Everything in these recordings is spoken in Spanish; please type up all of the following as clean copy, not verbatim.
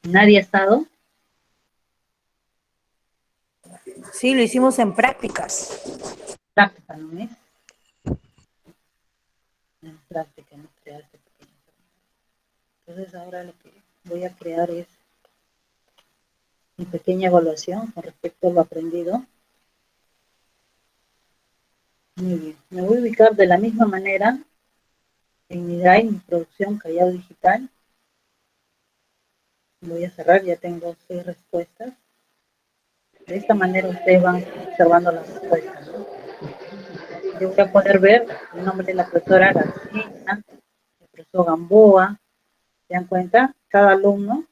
Nadie ha estado. Sí, lo hicimos en prácticas. Práctica, ¿no es? En práctica, no crear este pequeño. Entonces ahora lo que voy a crear es mi pequeña evaluación con respecto a lo aprendido. Muy bien. Me voy a ubicar de la misma manera en mi Drive, mi producción Callao Digital. Voy a cerrar, ya tengo 6 respuestas. De esta manera ustedes van observando las respuestas, ¿no? Yo voy a poder ver el nombre de la profesora García, el profesor Gamboa. ¿Se dan cuenta? Cada alumno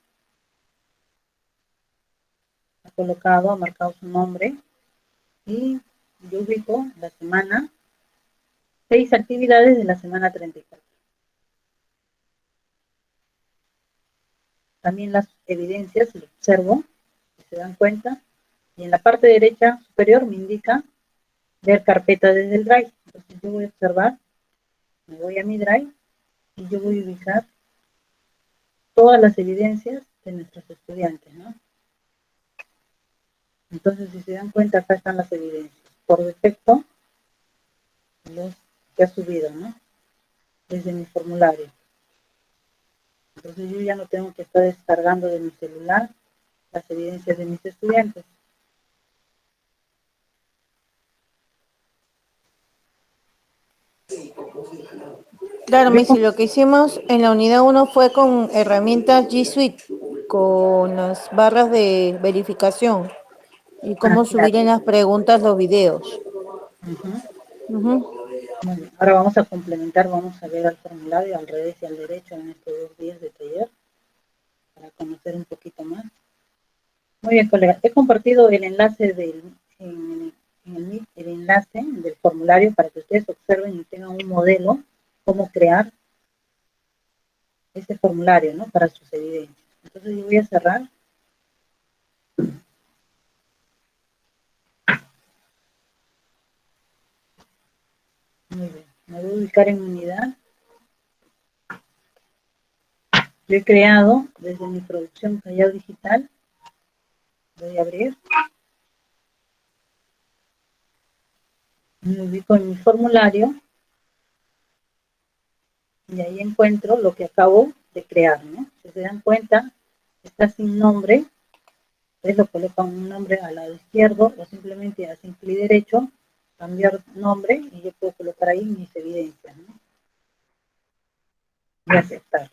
ha colocado, ha marcado su nombre y yo ubico la semana, 6 actividades de la semana 34. También las evidencias, lo observo, si se dan cuenta, y en la parte derecha superior me indica ver carpeta desde el Drive. Entonces yo voy a observar, me voy a mi Drive y yo voy a ubicar todas las evidencias de nuestros estudiantes, ¿no? Entonces, si se dan cuenta, acá están las evidencias. Por defecto, los que ha subido, ¿no? Desde mi formulario. Entonces yo ya no tengo que estar descargando de mi celular las evidencias de mis estudiantes. Claro, Yo Missy, lo que hicimos en la unidad 1 fue con herramientas G Suite, con las barras de verificación y cómo subir en las preguntas los videos. Ujú. Muy bien. Ahora vamos a complementar, vamos a ver al formulario al revés y al derecho en estos 2 días de taller para conocer un poquito más. Muy bien, colega. He compartido el enlace el enlace del formulario para que ustedes observen y tengan un modelo cómo crear este formulario, ¿no? Para sus evidencias. Entonces yo voy a cerrar. Muy bien. Me voy a ubicar en unidad. Yo he creado desde mi producción Callao Digital. Voy a abrir. Me ubico en mi formulario y ahí encuentro lo que acabo de crear, ¿no? Si se dan cuenta, está sin nombre. Ustedes lo colocan un nombre al lado izquierdo o simplemente hacen clic derecho, cambiar nombre y yo puedo colocar ahí mis evidencias, ¿no? Y aceptar.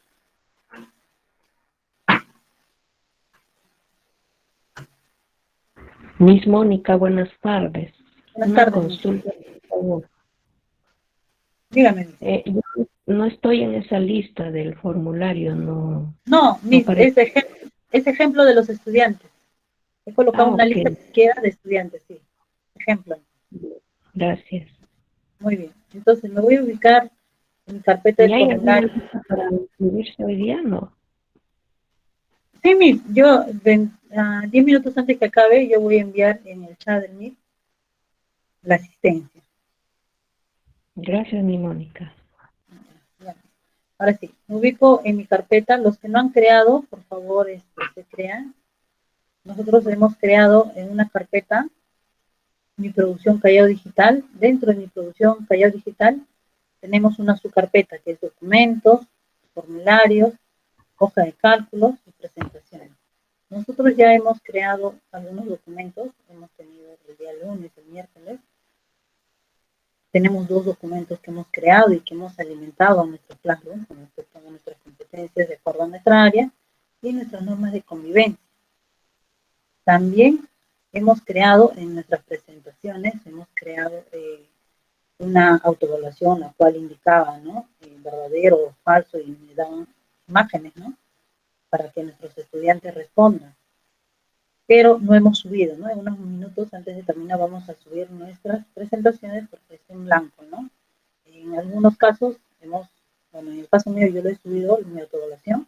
Miss Mónica, buenas tardes. Buenas Una tardes, consulta, por favor. dígame. Yo no estoy en esa lista del formulario, no, No, no es aparece. ejemplo de los estudiantes. He colocado una Ok, lista cualquiera de estudiantes, sí. Ejemplo. gracias. Muy bien. Entonces me voy a ubicar en mi carpeta ¿Y del hay alguna formulario. lista para inscribirse hoy día? No. Sí, yo 10 minutos antes que acabe, yo voy a enviar en el chat del Meet la asistencia. Gracias, mi Mónica. Ya. Ahora sí, me ubico en mi carpeta. Los que no han creado, por favor, se crean. Nosotros hemos creado en una carpeta mi producción Callao Digital. Dentro de mi producción Callao Digital tenemos una subcarpeta que es documentos, formularios, hoja de cálculos y presentaciones. Nosotros ya hemos creado algunos documentos, hemos tenido el día lunes, el miércoles. Tenemos 2 documentos que hemos creado y que hemos alimentado a nuestro Classroom con respecto a nuestras competencias de acuerdo a nuestra área y nuestras normas de convivencia. También hemos creado en nuestras presentaciones, hemos creado una autoevaluación la cual indicaba, ¿no? Verdadero o falso y me daban imágenes, ¿no? Para que nuestros estudiantes respondan. Pero no hemos subido, ¿no? En unos minutos antes de terminar vamos a subir nuestras presentaciones porque es en blanco, ¿no? En algunos casos bueno, en el caso mío yo lo he subido en mi autoevaluación,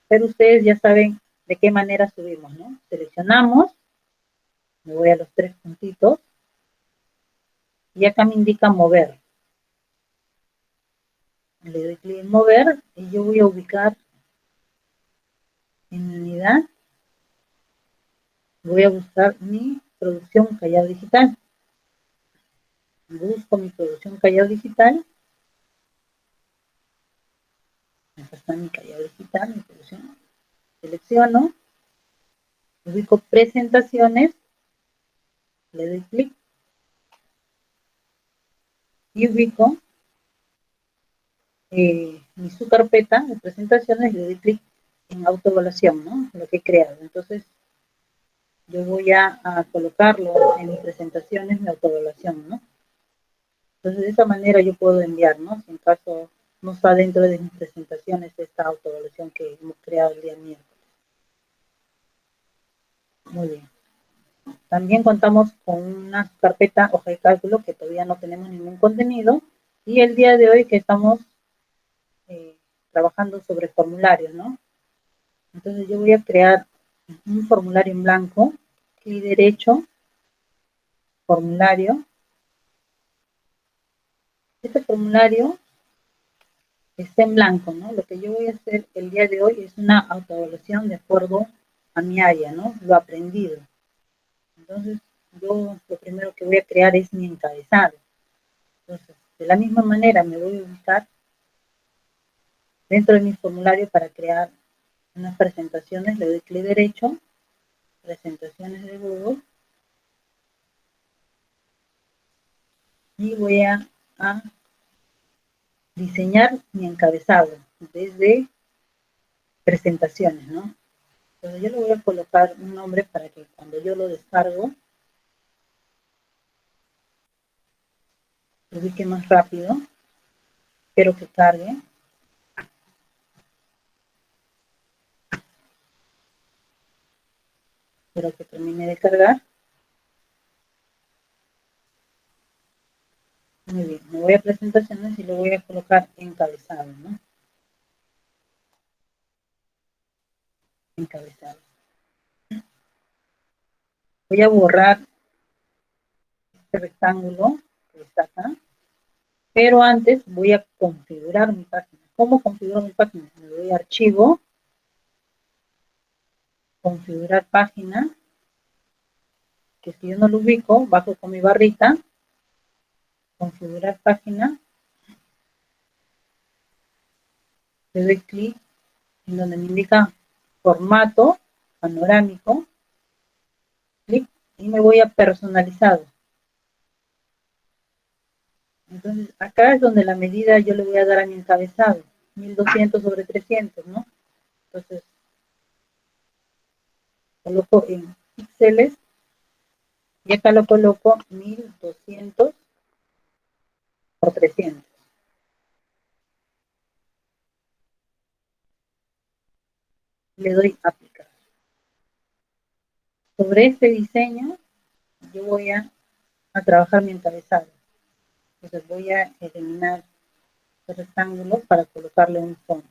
pero ustedes ya saben de qué manera subimos, ¿no? Seleccionamos, me voy a los 3 puntitos y acá me indica mover. Le doy clic en mover y yo voy a ubicar en mi unidad voy a buscar mi producción Callao Digital. Busco mi producción Callao Digital. Acá está mi Callao Digital, mi producción. Selecciono, ubico presentaciones, le doy clic y ubico mi su carpeta de presentaciones y le doy clic en autoevaluación, ¿no? Lo que he creado. Entonces, yo voy a colocarlo en mis presentaciones, mi autoevaluación, ¿no? Entonces, de esa manera yo puedo enviar, ¿no? Si en caso no está dentro de mis presentaciones esta autoevaluación que hemos creado el día miércoles. Muy bien. También contamos con una carpeta hoja de cálculo que todavía no tenemos ningún contenido y el día de hoy que estamos trabajando sobre formularios, ¿no? Entonces yo voy a crear un formulario en blanco, clic derecho, formulario. Este formulario está en blanco, ¿no? Lo que yo voy a hacer el día de hoy es una autoevaluación de acuerdo a mi área, ¿no? Lo aprendido. Entonces, yo lo primero que voy a crear es mi encabezado. Entonces, de la misma manera me voy a ubicar dentro de mi formulario para crear unas presentaciones. Le doy clic derecho, presentaciones de Google, y voy a diseñar mi encabezado desde presentaciones, ¿no? Entonces yo le voy a colocar un nombre para que cuando yo lo descargo, lo ubique más rápido. Espero que cargue. Espero que termine de cargar. Muy bien, me voy a presentaciones y le voy a colocar encabezado, ¿no? Encabezado. Voy a borrar este rectángulo que está acá, pero antes voy a configurar mi página. ¿Cómo configuro mi página? Me voy a archivo, configurar página, que si yo no lo ubico, bajo con mi barrita, configurar página, le doy clic en donde me indica formato panorámico, clic, y me voy a personalizado. Entonces, acá es donde la medida yo le voy a dar a mi encabezado, 1200 sobre 300, ¿no? Entonces, coloco en píxeles y acá lo coloco 1200 por 300. Le doy aplicar. Sobre este diseño, yo voy a trabajar mi encabezado. Entonces, voy a eliminar el rectángulo para colocarle un fondo.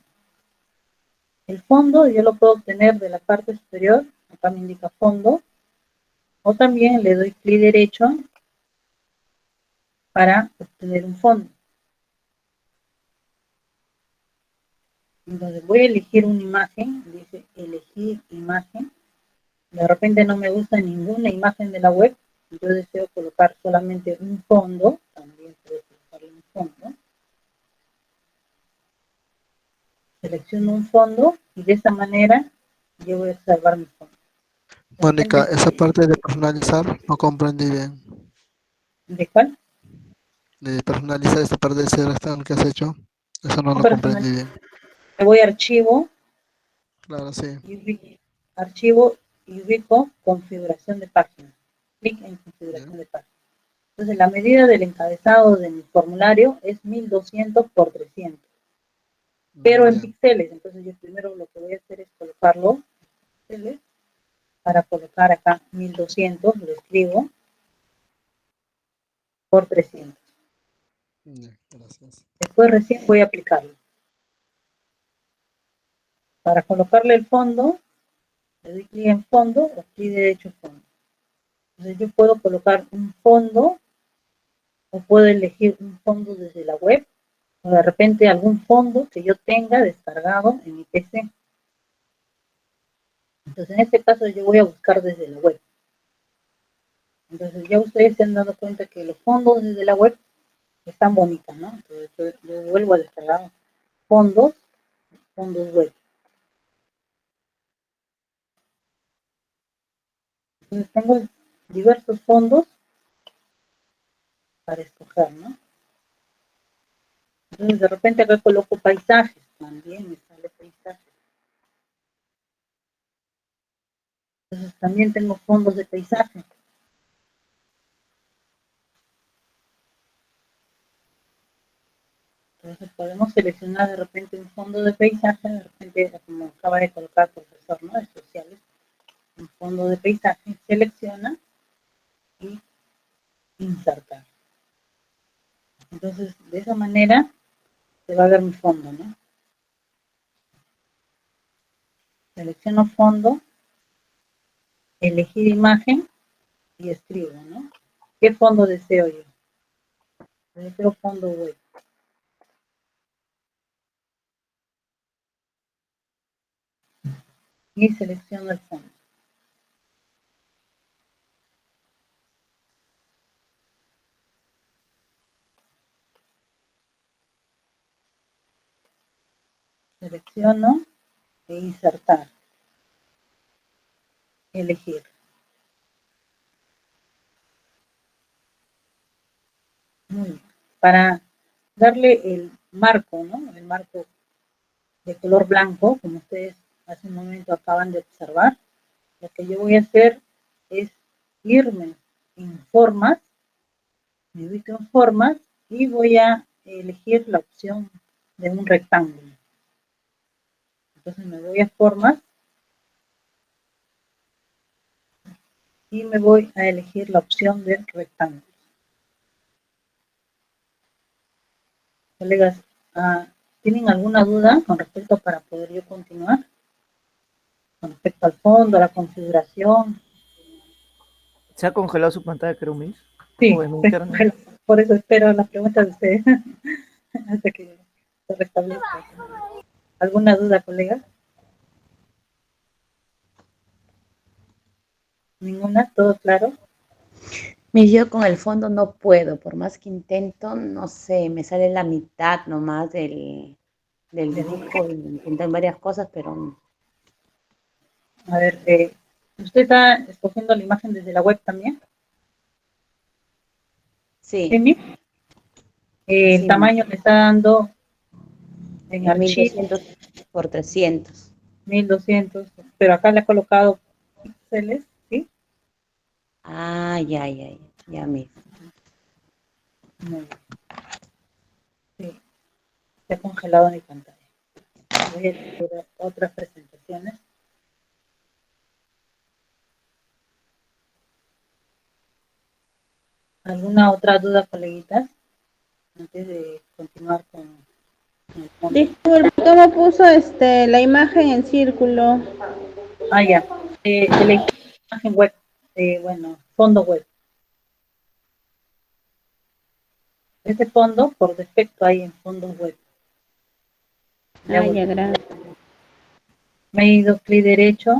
El fondo yo lo puedo obtener de la parte superior, acá me indica fondo, o también le doy clic derecho para obtener un fondo. Entonces voy a elegir una imagen, dice elegir imagen. De repente no me gusta ninguna imagen de la web, yo deseo colocar solamente un fondo, también puedo colocarle un fondo. Selecciono un fondo y de esa manera yo voy a observar mi fondo. Mónica, esa parte de personalizar no comprendí bien. ¿De cuál? De personalizar esta parte de ese rectángulo que has hecho, eso no lo comprendí bien. Me voy a archivo. Claro, sí. Y archivo y ubico configuración de página. Clic en configuración de página. Entonces la medida del encabezado de mi formulario es 1200 por 300. Pero en píxeles. Entonces yo primero lo que voy a hacer es colocarlo en píxeles. Para colocar acá 1200, lo escribo por 300. Gracias. Después recién voy a aplicarlo. Para colocarle el fondo, le doy clic en fondo o clic derecho fondo. Entonces yo puedo colocar un fondo o puedo elegir un fondo desde la web o de repente algún fondo que yo tenga descargado en mi PC. Entonces, en este caso yo voy a buscar desde la web. Entonces, ya ustedes se han dado cuenta que los fondos desde la web están bonitos, ¿no? Entonces, yo vuelvo a descargar fondos web. Entonces, tengo diversos fondos para escoger, ¿no? Entonces, de repente acá coloco paisajes, también me sale paisajes. Entonces, también tengo fondos de paisaje. Entonces, podemos seleccionar de repente un fondo de paisaje, de repente, como acaba de colocar el profesor, ¿no? De sociales, un fondo de paisaje, selecciona y insertar. Entonces, de esa manera se va a ver mi fondo, ¿no? Selecciono fondo, elegir imagen y escribo, ¿no? ¿Qué fondo deseo yo? Deseo fondo web. Y selecciono el fondo. Selecciono e insertar. Elegir. Muy bien. Para darle el marco, ¿no? El marco de color blanco, como ustedes hace un momento acaban de observar, lo que yo voy a hacer es irme en formas, me ubico en formas y voy a elegir la opción de un rectángulo. Entonces me voy a formas y me voy a elegir la opción del rectángulo. Colegas, ¿tienen alguna duda con respecto para poder yo continuar? Con respecto al fondo, a la configuración. ¿Se ha congelado su pantalla, creo, Miss? Sí, ¿O es mi internet? por eso espero las preguntas de ustedes hasta que se restablezca. ¿Alguna duda, colegas? ¿Ninguna? ¿Todo claro? Yo con el fondo no puedo, por más que intento, no sé, me sale la mitad nomás del dibujo y intentan varias cosas, pero A ver, ¿usted está escogiendo la imagen desde la web también? sí, ¿Sí? El sí, tamaño le está dando en en archivo 1200 por 300. 1200, pero acá le ha colocado píxeles, ¿sí? Ah, ya, Muy bien. Sí, se ha congelado mi pantalla. Voy a hacer otras presentaciones. ¿Alguna otra duda, coleguitas? Antes de continuar con el fondo. Disculpe, ¿cómo puso la imagen en círculo? Ya. Elegí imagen web. Bueno, fondo web. Este fondo, por defecto, hay en fondo web. Ya Ya, gracias. me he ido clic derecho.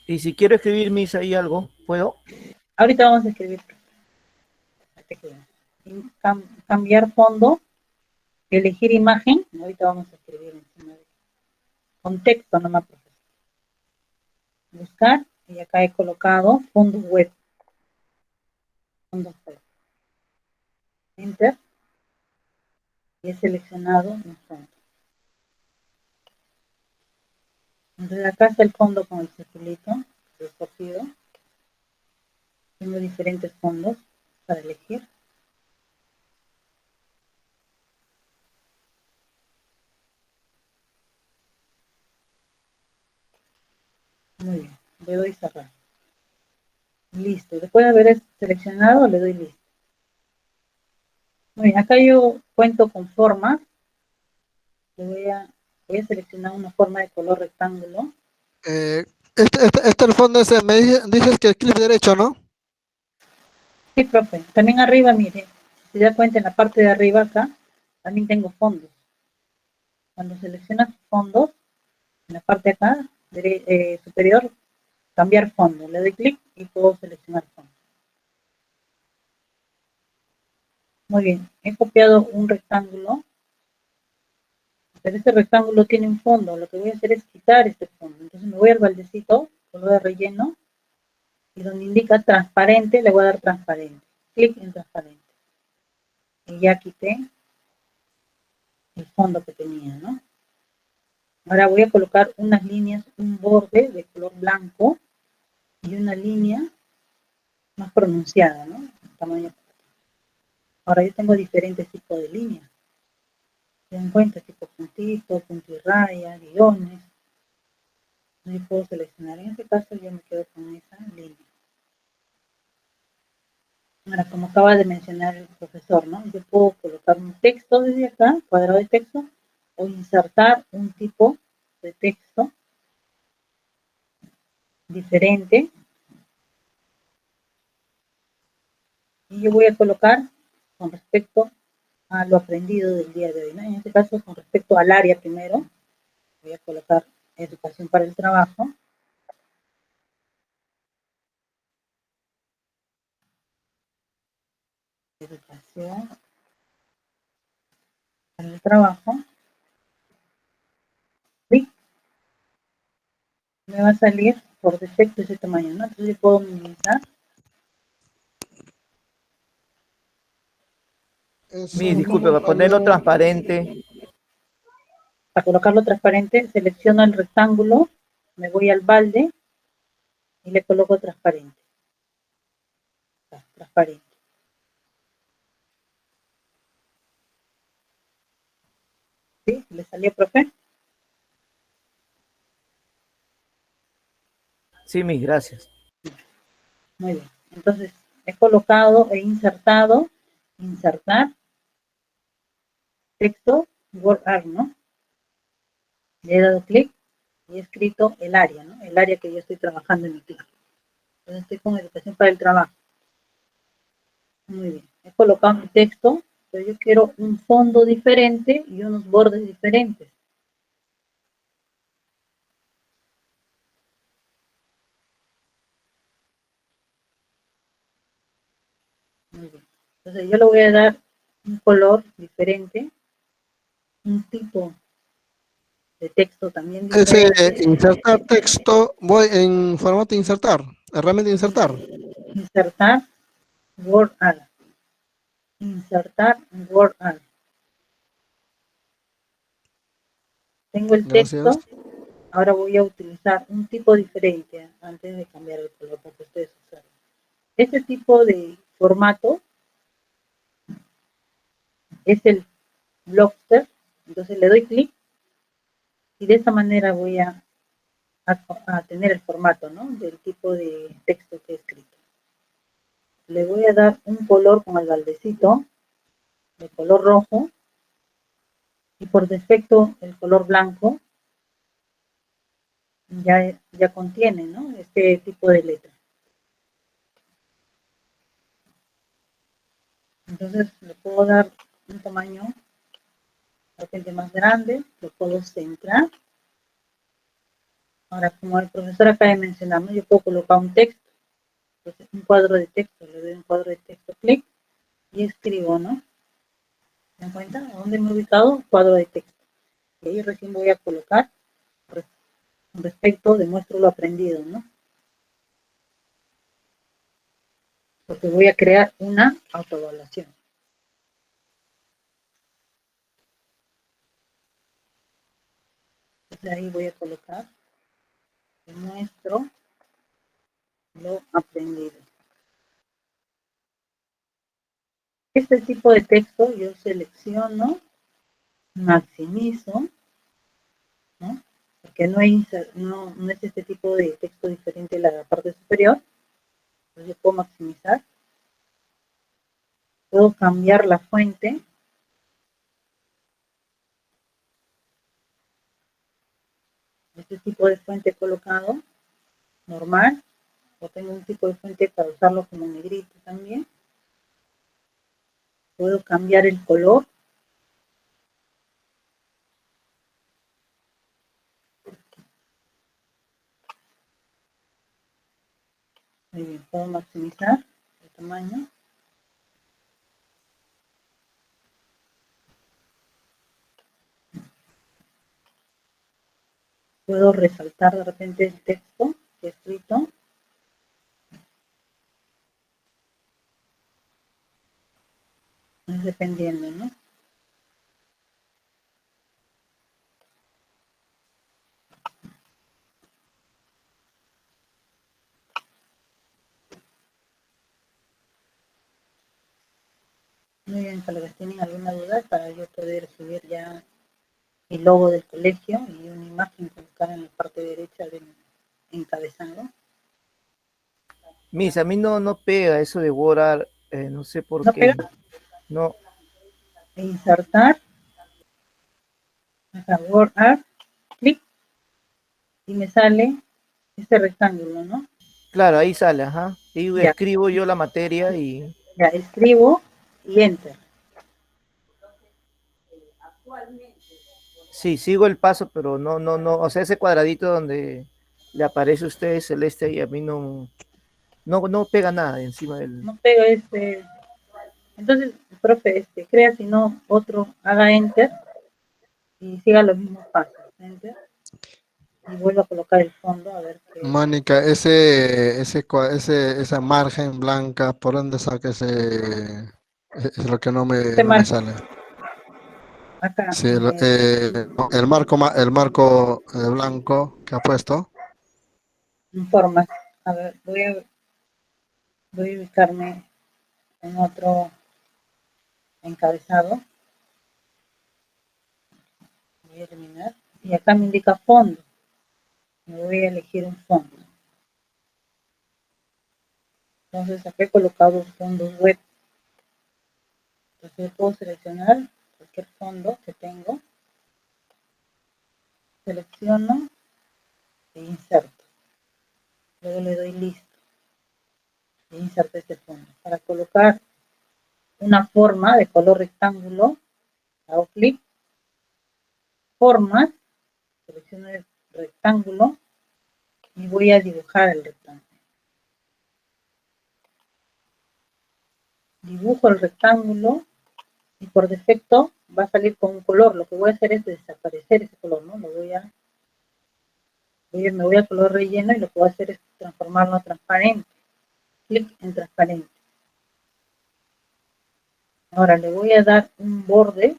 Y si quiero escribir, Miss, ahí algo, ¿puedo? Ahorita vamos a escribir. Cambiar fondo. Elegir imagen. Ahorita vamos a escribir encima de contexto nomás, profesor. Buscar. Y acá he colocado fondo web. Fondo web. Enter. Y he seleccionado un fondo. Entonces acá está el fondo con el circulito escogido. Tengo diferentes fondos para elegir. Muy bien, le doy cerrar. Listo, después de haber seleccionado le doy listo. Muy bien, acá yo cuento con formas. Voy a seleccionar una forma de color rectángulo. El fondo ese, dices que clic derecho, ¿no? Sí, profe. También arriba, mire, si se da cuenta en la parte de arriba acá, también tengo fondos. Cuando seleccionas fondos, en la parte acá, superior, cambiar fondo. Le doy clic y puedo seleccionar fondo. Muy bien, he copiado un rectángulo, pero este rectángulo tiene un fondo. Lo que voy a hacer es quitar este fondo. Entonces me voy al baldecito, color de relleno, y donde indica transparente, le voy a dar transparente. Clic en transparente. Y ya quité el fondo que tenía, ¿no? Ahora voy a colocar unas líneas, un borde de color blanco y una línea más pronunciada, ¿no? Tamaño. Ahora yo tengo diferentes tipos de líneas. Ten en cuenta tipo puntito, punto y raya, guiones. Yo puedo seleccionar. En este caso yo me quedo con esa línea. Ahora, como acaba de mencionar el profesor, ¿no? Yo puedo colocar un texto desde acá, cuadrado de texto, o insertar un tipo de texto diferente. Y yo voy a colocar con respecto a lo aprendido del día de hoy, ¿no? En este caso, con respecto al área primero, voy a colocar educación para el trabajo. Educación para el trabajo. Clic. Me va a salir por defecto ese tamaño, ¿no? Entonces yo puedo minimizar. Miss, disculpe, para ponerlo transparente. Para colocarlo transparente, selecciono el rectángulo, me voy al balde y le coloco transparente. Transparente. ¿Sí? ¿Le salió, profe? Sí, Miss, gracias. Muy bien. Entonces, he colocado, he insertado, insertar, texto, WordArt, ¿no? Le he dado clic y he escrito el área, ¿no? El área que yo estoy trabajando en mi clase. Entonces estoy con educación para el trabajo. Muy bien. He colocado mi texto, pero yo quiero un fondo diferente y unos bordes diferentes. Muy bien. Entonces yo le voy a dar un color diferente, un tipo de texto también Ese diferente. insertar texto, voy en formato insertar, herramienta insertar. Insertar WordArt. Insertar WordArt. Tengo el Gracias. texto. Ahora voy a utilizar un tipo diferente antes de cambiar el color para que ustedes observen. Este tipo de formato es el Blockster. Entonces le doy clic y de esta manera voy a tener el formato, ¿no? Del tipo de texto que he escrito. Le voy a dar un color con el baldecito de color rojo y por defecto el color blanco ya contiene, ¿no? Este tipo de letra. Entonces le puedo dar un tamaño de repente más grande, lo puedo centrar. Ahora, como el profesor acaba de mencionar, ¿no? Yo puedo colocar un texto, entonces un cuadro de texto, le doy un cuadro de texto, clic y escribo, ¿no? ¿Se dan cuenta? ¿Dónde me he ubicado? Cuadro de texto. Y ahí recién voy a colocar con respecto, demuestro lo aprendido, ¿no? Porque voy a crear una autoevaluación. Entonces ahí voy a colocar, demuestro lo aprendido. Este tipo de texto yo selecciono, maximizo, ¿no? Porque no es este tipo de texto diferente en la parte superior. Entonces yo puedo maximizar. Puedo cambiar la fuente. Este tipo de fuente colocado, normal. O tengo un tipo de fuente para usarlo como negrito también. Puedo cambiar el color. Muy bien, puedo maximizar el tamaño. Puedo resaltar de repente el texto que he escrito. Es dependiendo, ¿no? Muy bien, colegas, ¿tienen alguna duda para yo poder subir ya el logo del colegio y una imagen colocar en la parte derecha del encabezado? Miss, a mí no pega eso de Word, no sé por ¿No qué. pega? No, E insertar, acá Word Art, clic, y me sale este rectángulo, ¿no? claro, ahí sale, ajá. Y Ya, escribo yo la materia y ya escribo y enter. sí, sigo el paso, pero no, o sea, ese cuadradito donde le aparece a usted celeste y a mí no pega nada encima del. No pega este. Entonces, profe, crea si no otro, haga enter y siga los mismos pasos. Enter. Y vuelvo a colocar el fondo a ver qué. Mónica, esa margen blanca, ¿por dónde saca ese? Es lo que Este no me marco, sale. acá, Sí, en el marco blanco que ha puesto. formas. A ver, voy a ubicarme en otro encabezado. Voy a eliminar. Y acá me indica fondo. Me voy a elegir un fondo. Entonces acá he colocado fondos web. Entonces puedo seleccionar cualquier fondo que tengo. Selecciono e inserto. Luego le doy listo. E inserto este fondo. Para colocar una forma de color rectángulo, hago clic, formas, selecciono el rectángulo y voy a dibujar el rectángulo. Dibujo el rectángulo y por defecto va a salir con un color. Lo que voy a hacer es desaparecer ese color, ¿no? Me voy a color relleno y lo que voy a hacer es transformarlo a transparente. Clic en transparente. Ahora le voy a dar un borde,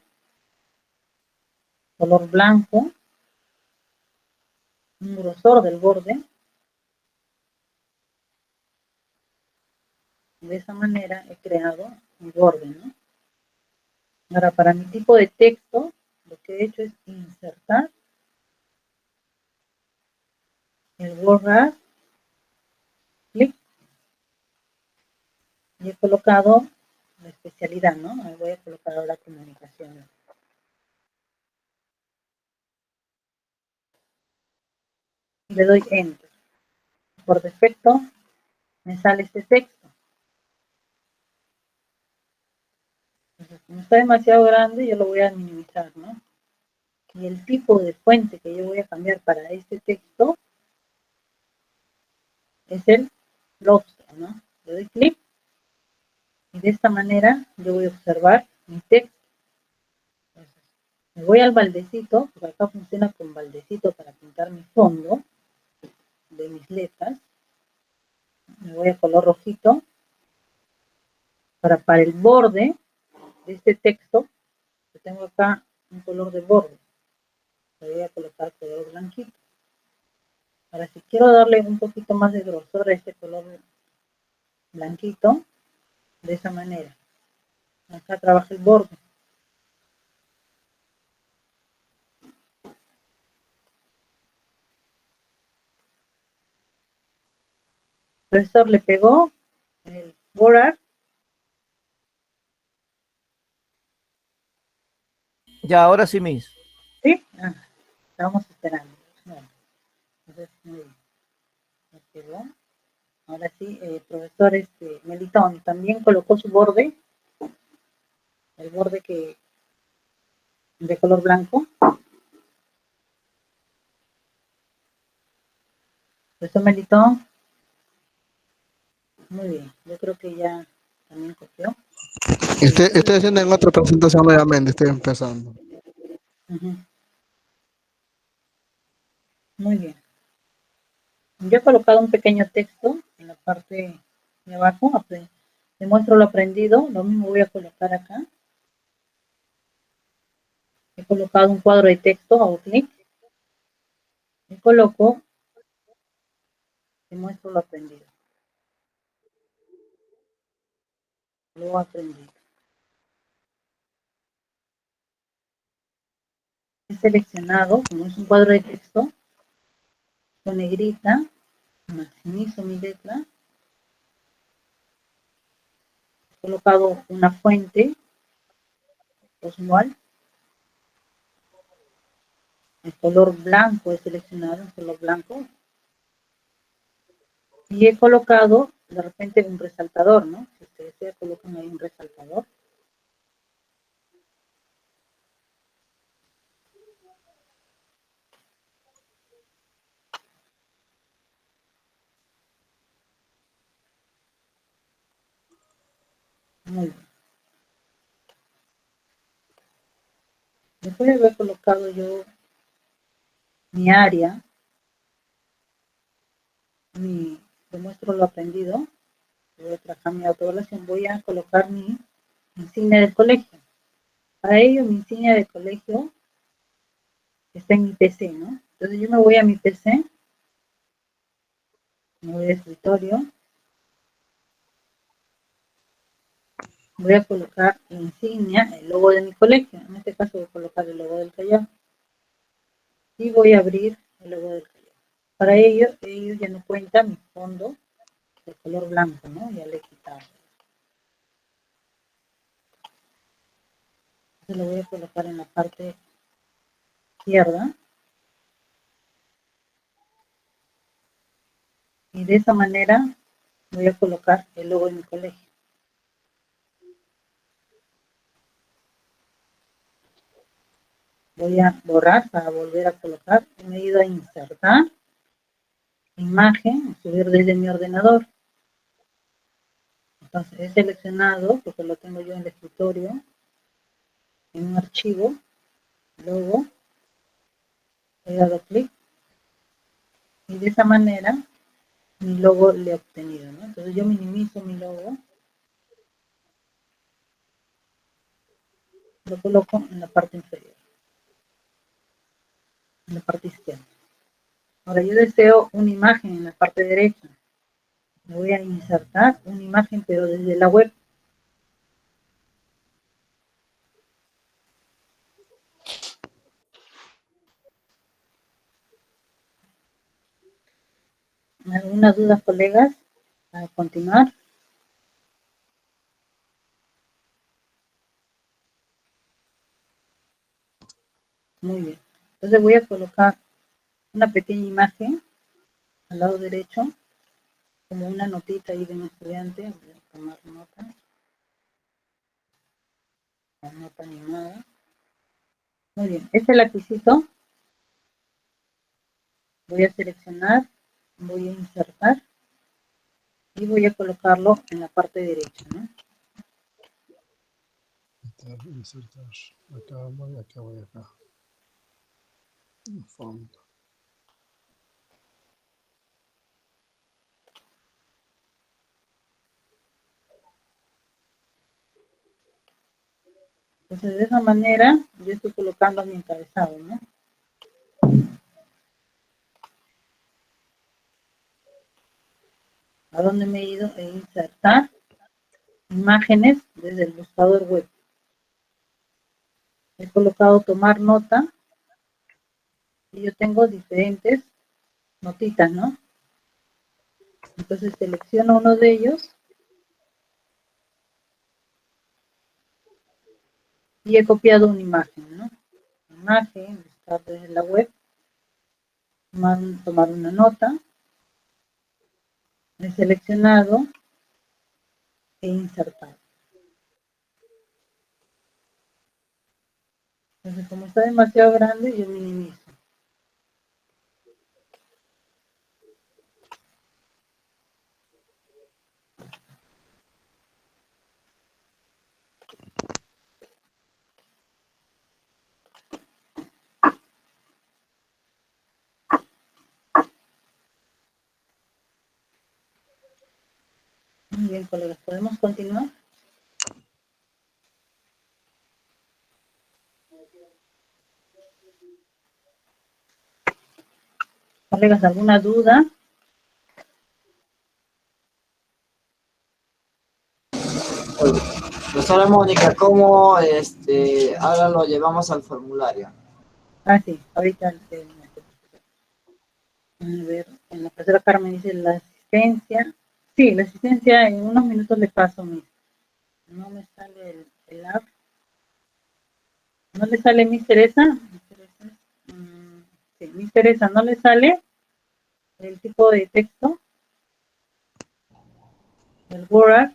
color blanco, un grosor del borde. De esa manera he creado mi borde, ¿no? Ahora, para mi tipo de texto, lo que he hecho es insertar el borrar, clic, y he colocado la especialidad, ¿no? Me voy a colocar ahora comunicación. Y le doy enter. Por defecto me sale este texto. Entonces, como está demasiado grande, yo lo voy a minimizar, ¿no? Y el tipo de fuente que yo voy a cambiar para este texto es el Lobster, ¿no? Le doy clic y de esta manera yo voy a observar mi texto. Entonces, me voy al baldecito, porque acá funciona con baldecito para pintar mi fondo de mis letras. Me voy a color rojito. Para el borde de este texto, yo tengo acá un color de borde. Le voy a colocar color blanquito. Ahora, si quiero darle un poquito más de grosor a este color blanquito, de esa manera. Acá trabaja el borde. El profesor le pegó el borrar. Ya, ahora sí, Miss. ¿Sí? Estábamos esperando. Bueno, entonces, muy bien. Me pegó. Ahora sí, el profesor Melitón también colocó su borde, el borde de color blanco. Profesor Melitón, Muy bien, yo creo que ya también copió. Estoy haciendo en otra presentación nuevamente, estoy empezando. Ujú. Muy bien. Yo he colocado un pequeño texto en la parte de abajo. Demuestro lo aprendido. Lo mismo voy a colocar acá. He colocado un cuadro de texto, hago clic. Y coloco, demuestro lo aprendido. Lo aprendido. He seleccionado, como es un cuadro de texto, con negrita, maximizo mi letra. He colocado una fuente visual. El color blanco he seleccionado, el color blanco. Y he colocado, de repente, un resaltador, ¿no? Si ustedes desea, colocan ahí un resaltador. Muy bien. Después de haber colocado yo mi área, demuestro lo aprendido, voy a trabajar mi autoevaluación, voy a colocar mi insignia del colegio. Para ello, mi insignia del colegio está en mi PC, ¿no? Entonces yo me voy a mi PC, me voy a escritorio, voy a colocar la insignia, el logo de mi colegio. En este caso voy a colocar el logo del Callao. Y voy a abrir el logo del Callao. Para ello, ya no cuenta mi fondo de color blanco, ¿no? Ya le he quitado. Entonces lo voy a colocar en la parte izquierda. Y de esa manera voy a colocar el logo de mi colegio. Voy a borrar para volver a colocar. Me he ido a insertar, imagen, subir desde mi ordenador. Entonces he seleccionado, porque lo tengo yo en el escritorio, en un archivo, luego he dado clic y de esa manera mi logo le he obtenido, ¿no? Entonces yo minimizo mi logo, lo coloco en la parte inferior, en la parte izquierda. Ahora yo deseo una imagen en la parte derecha. Voy a insertar una imagen, pero desde la web. ¿Algunas dudas, colegas? Para continuar. Muy bien. Entonces voy a colocar una pequeña imagen al lado derecho, como una notita ahí de un estudiante. Voy a tomar nota. La nota animada. Muy bien. Este lapicito voy a seleccionar, voy a insertar y voy a colocarlo en la parte derecha, ¿no? Insertar. Acá voy, acá voy, acá. Fondo. Entonces de esa manera yo estoy colocando mi encabezado, ¿no? ¿A dónde me he ido? A insertar imágenes desde el buscador web. He colocado tomar nota y yo tengo diferentes notitas, ¿no? Entonces selecciono uno de ellos y he copiado una imagen, ¿no? Imagen, buscar desde la web, tomar una nota, he seleccionado e insertado. Entonces como está demasiado grande, yo minimizo. Muy bien, colegas, ¿podemos continuar? Colegas, ¿alguna duda? Profesora Mónica, ¿cómo ahora lo llevamos al formulario? Ah, sí, ahorita. A ver, en la profesora Carmen dice la asistencia. Sí, la asistencia en unos minutos le paso, no me sale el app. ¿No le sale Miss Teresa? Sí, Miss Teresa, ¿no le sale el tipo de texto? El Word.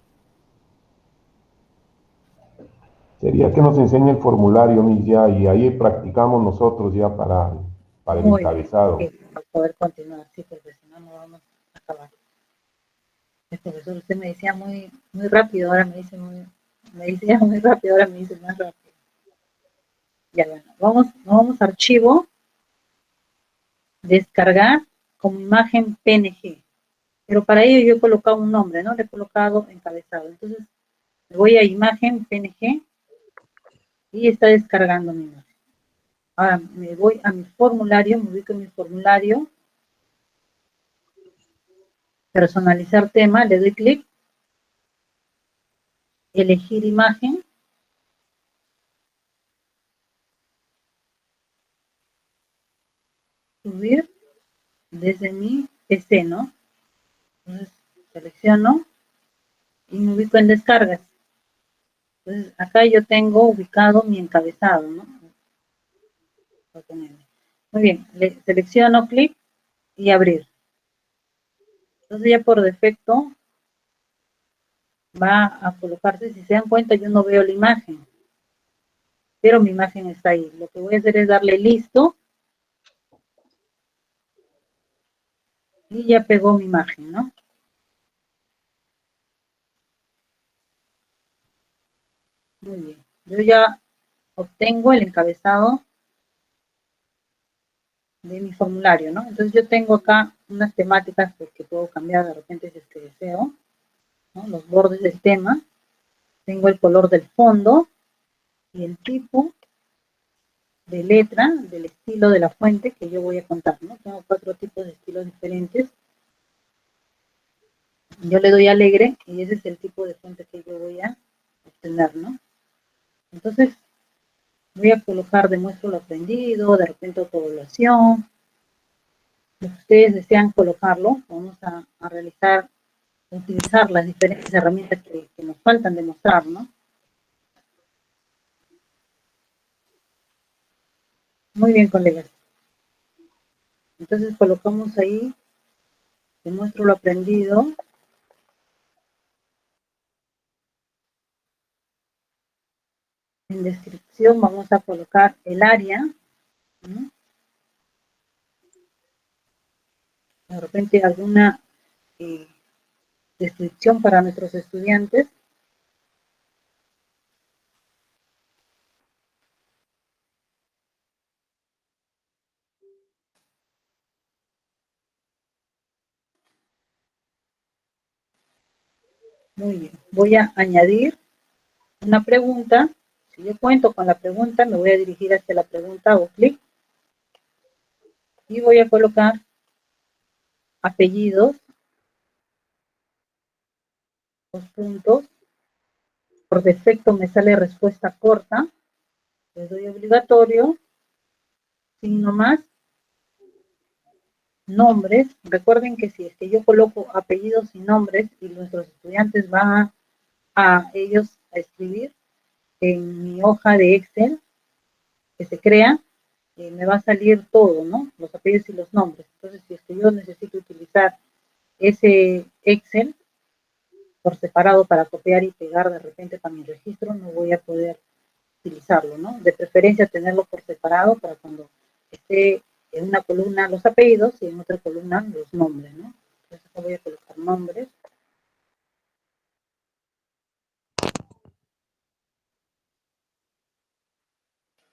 Sería que nos enseñe el formulario, Miss, ya, y ahí practicamos nosotros ya para el Muy bien, encabezado. sí, para poder continuar, sí, porque si no, no vamos a acabar. El profesor, usted me decía muy rápido, ahora me dice muy rápido, ahora me dice más rápido. Ya, bueno, vamos a archivo, descargar como imagen PNG. Pero para ello yo he colocado un nombre, ¿no? Le he colocado encabezado. Entonces, me voy a imagen PNG y está descargando mi imagen. Ahora me voy a mi formulario, me ubico en mi formulario, personalizar tema, le doy clic, elegir imagen, subir desde mi PC, ¿no? Entonces, selecciono y me ubico en descargas. Entonces, acá yo tengo ubicado mi encabezado, ¿no? Muy bien, le selecciono, clic y abrir. Entonces ya por defecto va a colocarse, si se dan cuenta yo no veo la imagen, pero mi imagen está ahí. Lo que voy a hacer es darle listo y ya pegó mi imagen, ¿no? Muy bien, yo ya obtengo el encabezado de mi formulario, ¿no? Entonces yo tengo acá unas temáticas que puedo cambiar de repente si es que deseo, ¿no? Los bordes del tema, tengo el color del fondo y el tipo de letra, del estilo de la fuente que yo voy a contar, ¿no? Tengo 4 tipos de estilos diferentes. Yo le doy alegre y ese es el tipo de fuente que yo voy a obtener, ¿no? Entonces, voy a colocar demuestro lo aprendido, de repente autoevaluación. Si ustedes desean colocarlo, vamos a realizar, utilizar las diferentes herramientas que nos faltan demostrar, ¿no? Muy bien, colegas. Entonces colocamos ahí, demuestro lo aprendido. En descripción vamos a colocar el área, ¿no? De repente alguna descripción para nuestros estudiantes. Muy bien, voy a añadir una pregunta. Si yo cuento con la pregunta, me voy a dirigir hacia la pregunta, hago clic y voy a colocar apellidos, 2 puntos. Por defecto me sale respuesta corta, le doy obligatorio, signo más, nombres. Recuerden que si es que yo coloco apellidos y nombres y nuestros estudiantes van a ellos a escribir en mi hoja de Excel que se crea, me va a salir todo, ¿no? Los apellidos y los nombres. Entonces, si es que yo necesito utilizar ese Excel por separado para copiar y pegar de repente para mi registro, no voy a poder utilizarlo, ¿no? De preferencia tenerlo por separado para cuando esté en una columna los apellidos y en otra columna los nombres, ¿no? Entonces acá voy a colocar nombres.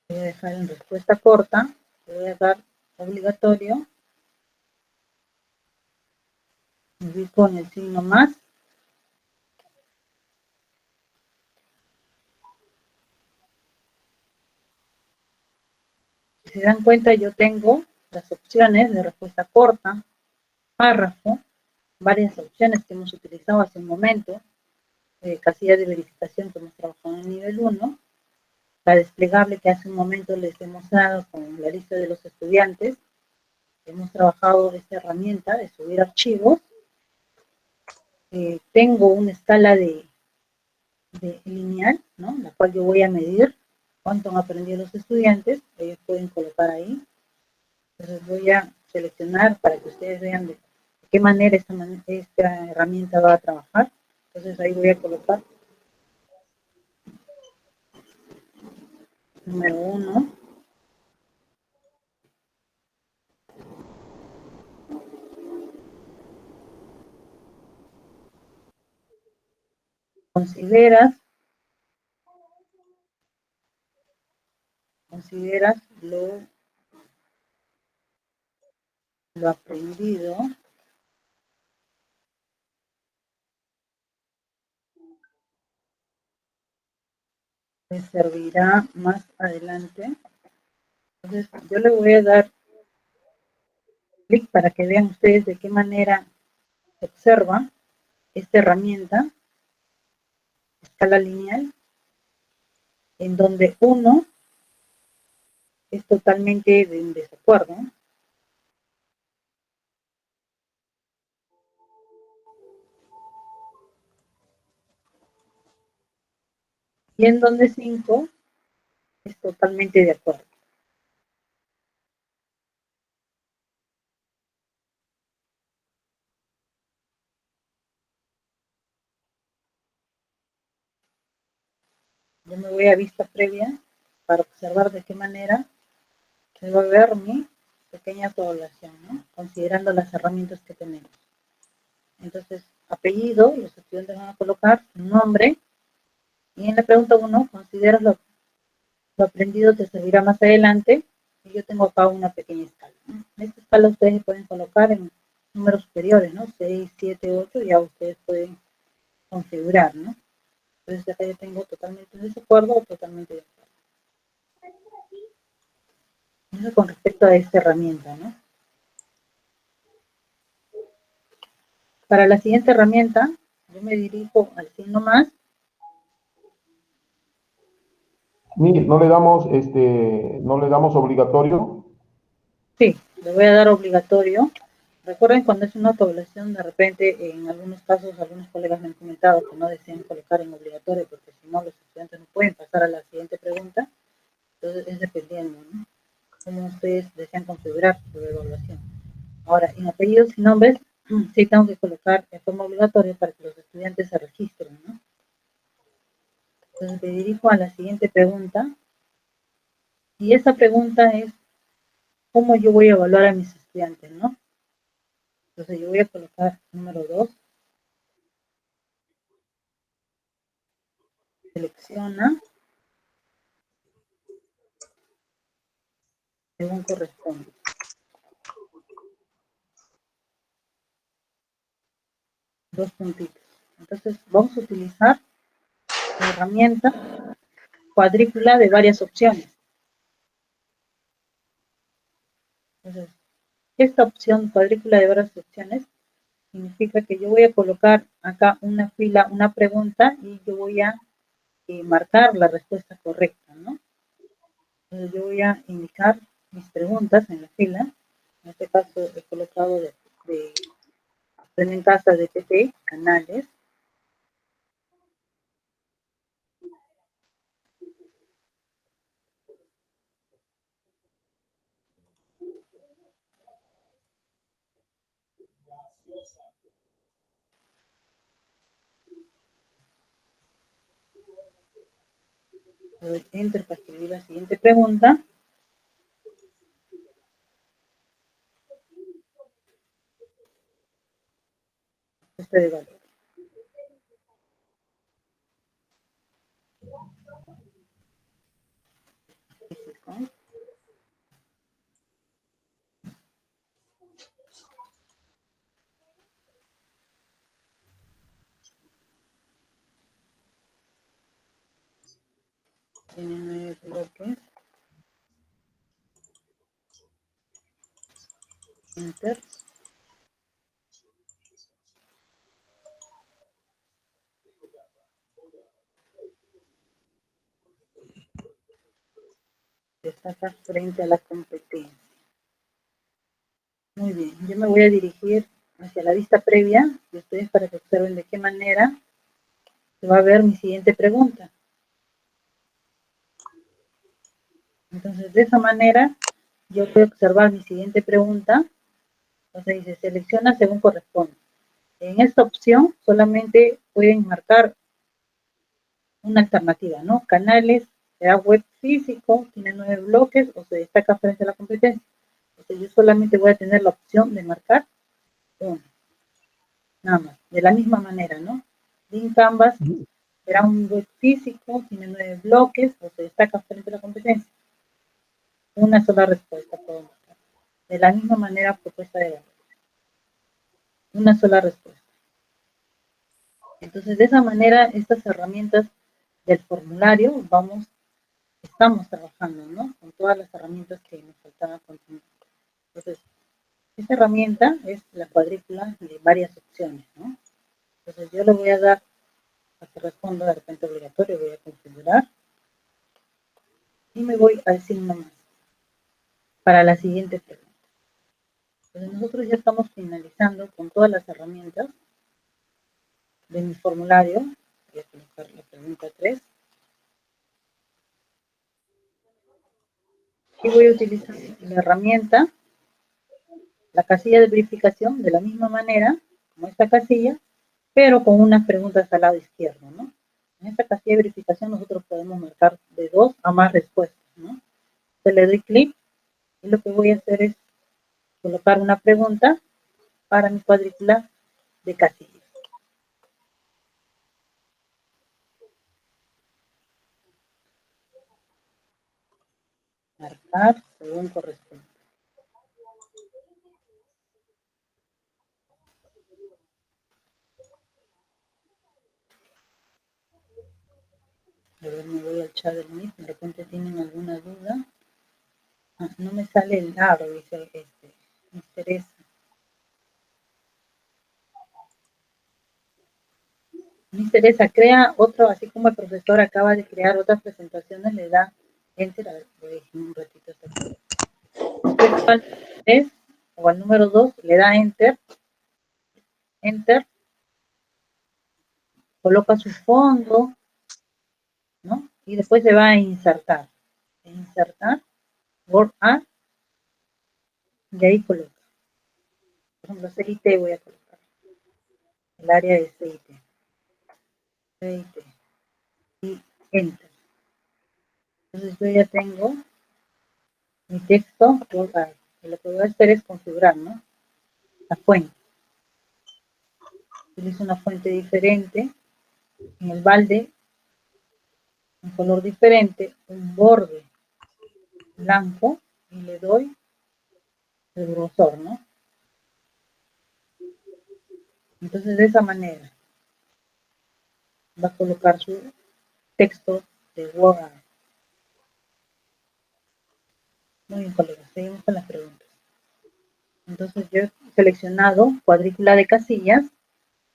Voy a dejar en respuesta corta, voy a dar obligatorio, me ubico en el signo más, Si se dan cuenta, yo tengo las opciones de respuesta corta, párrafo, varias opciones que hemos utilizado hace un momento, casilla de verificación que hemos trabajado en el nivel 1, la desplegable que hace un momento les hemos dado con la lista de los estudiantes. Hemos trabajado esta herramienta de subir archivos. Tengo una escala de lineal, ¿no? La cual yo voy a medir cuánto han aprendido los estudiantes. Ellos pueden colocar ahí. Entonces voy a seleccionar para que ustedes vean de qué manera esta herramienta va a trabajar. Entonces ahí voy a colocar número 1. Consideras lo aprendido les servirá más adelante. Entonces yo le voy a dar clic para que vean ustedes de qué manera se observa esta herramienta, escala lineal, en donde 1 es totalmente en desacuerdo. Y en donde 5 es totalmente de acuerdo. Yo me voy a vista previa para observar de qué manera se va a ver mi pequeña población, ¿no? Considerando las herramientas que tenemos. Entonces, apellido, los estudiantes van a colocar su nombre, y en la pregunta 1, ¿consideras lo aprendido te servirá más adelante? Y yo tengo acá una pequeña escala, ¿no? En esta escala ustedes pueden colocar en números superiores, ¿no? 6, 7, 8, ya ustedes pueden configurar, ¿no? Entonces acá yo tengo totalmente en desacuerdo o totalmente de acuerdo. Eso con respecto a esta herramienta, ¿no? Para la siguiente herramienta, yo me dirijo al signo más. Mire, no le damos obligatorio. Sí, le voy a dar obligatorio. Recuerden, cuando es una población, de repente, en algunos casos, algunos colegas me han comentado que no desean colocar en obligatorio, porque si no, los estudiantes no pueden pasar a la siguiente pregunta. Entonces, es dependiendo, ¿no? Cómo ustedes desean configurar su evaluación. Ahora, en apellidos y nombres, sí tengo que colocar de forma obligatoria para que los estudiantes se registren, ¿no? Entonces, me dirijo a la siguiente pregunta. Y esa pregunta es, ¿cómo yo voy a evaluar a mis estudiantes, no? Entonces yo voy a colocar número 2. Selecciona según corresponde. Dos puntitos. Entonces vamos a utilizar la herramienta cuadrícula de varias opciones. Entonces, esta opción cuadrícula de varias opciones significa que yo voy a colocar acá una fila, una pregunta, y yo voy a marcar la respuesta correcta, ¿no? Entonces yo voy a indicar mis preguntas en la fila. En este caso he colocado de Aprende en Casa de TT, canales. Le doy Enter para escribir la siguiente pregunta. Este de valor. Físico. Tiene 9 bloques. enter. Destaca frente a la competencia. Muy bien, yo me voy a dirigir hacia la vista previa de ustedes para que observen de qué manera se va a ver mi siguiente pregunta. Entonces, de esa manera, yo voy a observar mi siguiente pregunta. Entonces dice, selecciona según corresponde. En esta opción solamente pueden marcar una alternativa, ¿no? Canales, será web físico, tiene 9 bloques o se destaca frente a la competencia. Entonces yo solamente voy a tener la opción de marcar uno. Nada más. De la misma manera, ¿no? Link Canvas será un web físico, tiene 9 bloques o se destaca frente a la competencia. Una sola respuesta puedo marcar. De la misma manera, propuesta de valor. Una sola respuesta. Entonces, de esa manera, estas herramientas del formulario, estamos trabajando, ¿no? Con todas las herramientas que nos faltaban continuar. Entonces, esta herramienta es la cuadrícula de varias opciones, ¿no? Entonces, yo le voy a dar a que responda de repente obligatorio, voy a configurar y me voy a decir nomás para la siguiente pregunta. Entonces, nosotros ya estamos finalizando con todas las herramientas de mi formulario. Voy a colocar la pregunta 3. Y voy a utilizar la herramienta, la casilla de verificación, de la misma manera, como esta casilla, pero con unas preguntas al lado izquierdo, ¿no? En esta casilla de verificación nosotros podemos marcar de 2 a más respuestas, ¿no? Entonces le doy clic y lo que voy a hacer es colocar una pregunta para mi cuadrícula de casillas. Marcar según corresponde. A ver, me voy al chat del Meet, de repente tienen alguna duda. Ah, no me sale el aro, dice me interesa. Me interesa, crea otro, así como el profesor acaba de crear otras presentaciones, le da enter, a ver, voy a dejar un ratito hasta aquí. Después al 3 o al número 2 le da enter, coloca su fondo, ¿no? Y después se va a insertar, Word Art, y ahí coloca. Por ejemplo, CIT voy a colocar, el área de CIT, y enter. Entonces yo ya tengo mi texto Word Art, y lo que voy a hacer es configurar, ¿no? La fuente. Utilizo una fuente diferente, en el balde, un color diferente, un borde blanco, y le doy el grosor, ¿no? Entonces de esa manera va a colocar su texto de Word. Muy bien, colegas, seguimos con las preguntas. Entonces yo he seleccionado cuadrícula de casillas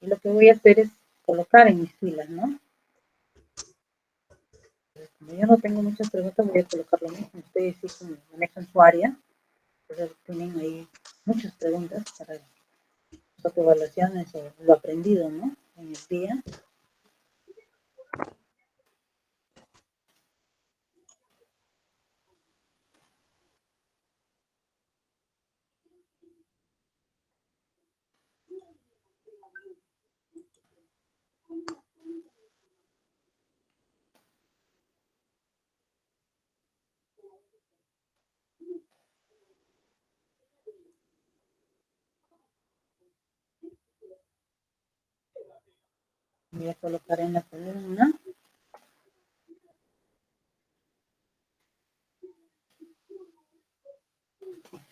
y lo que voy a hacer es colocar en mis filas, ¿no? Entonces, como yo no tengo muchas preguntas, voy a colocar lo mismo. Ustedes sí manejan su área, entonces tienen ahí muchas preguntas para sus autoevaluaciones o lo aprendido, ¿no? En el día. Voy a colocar en la columna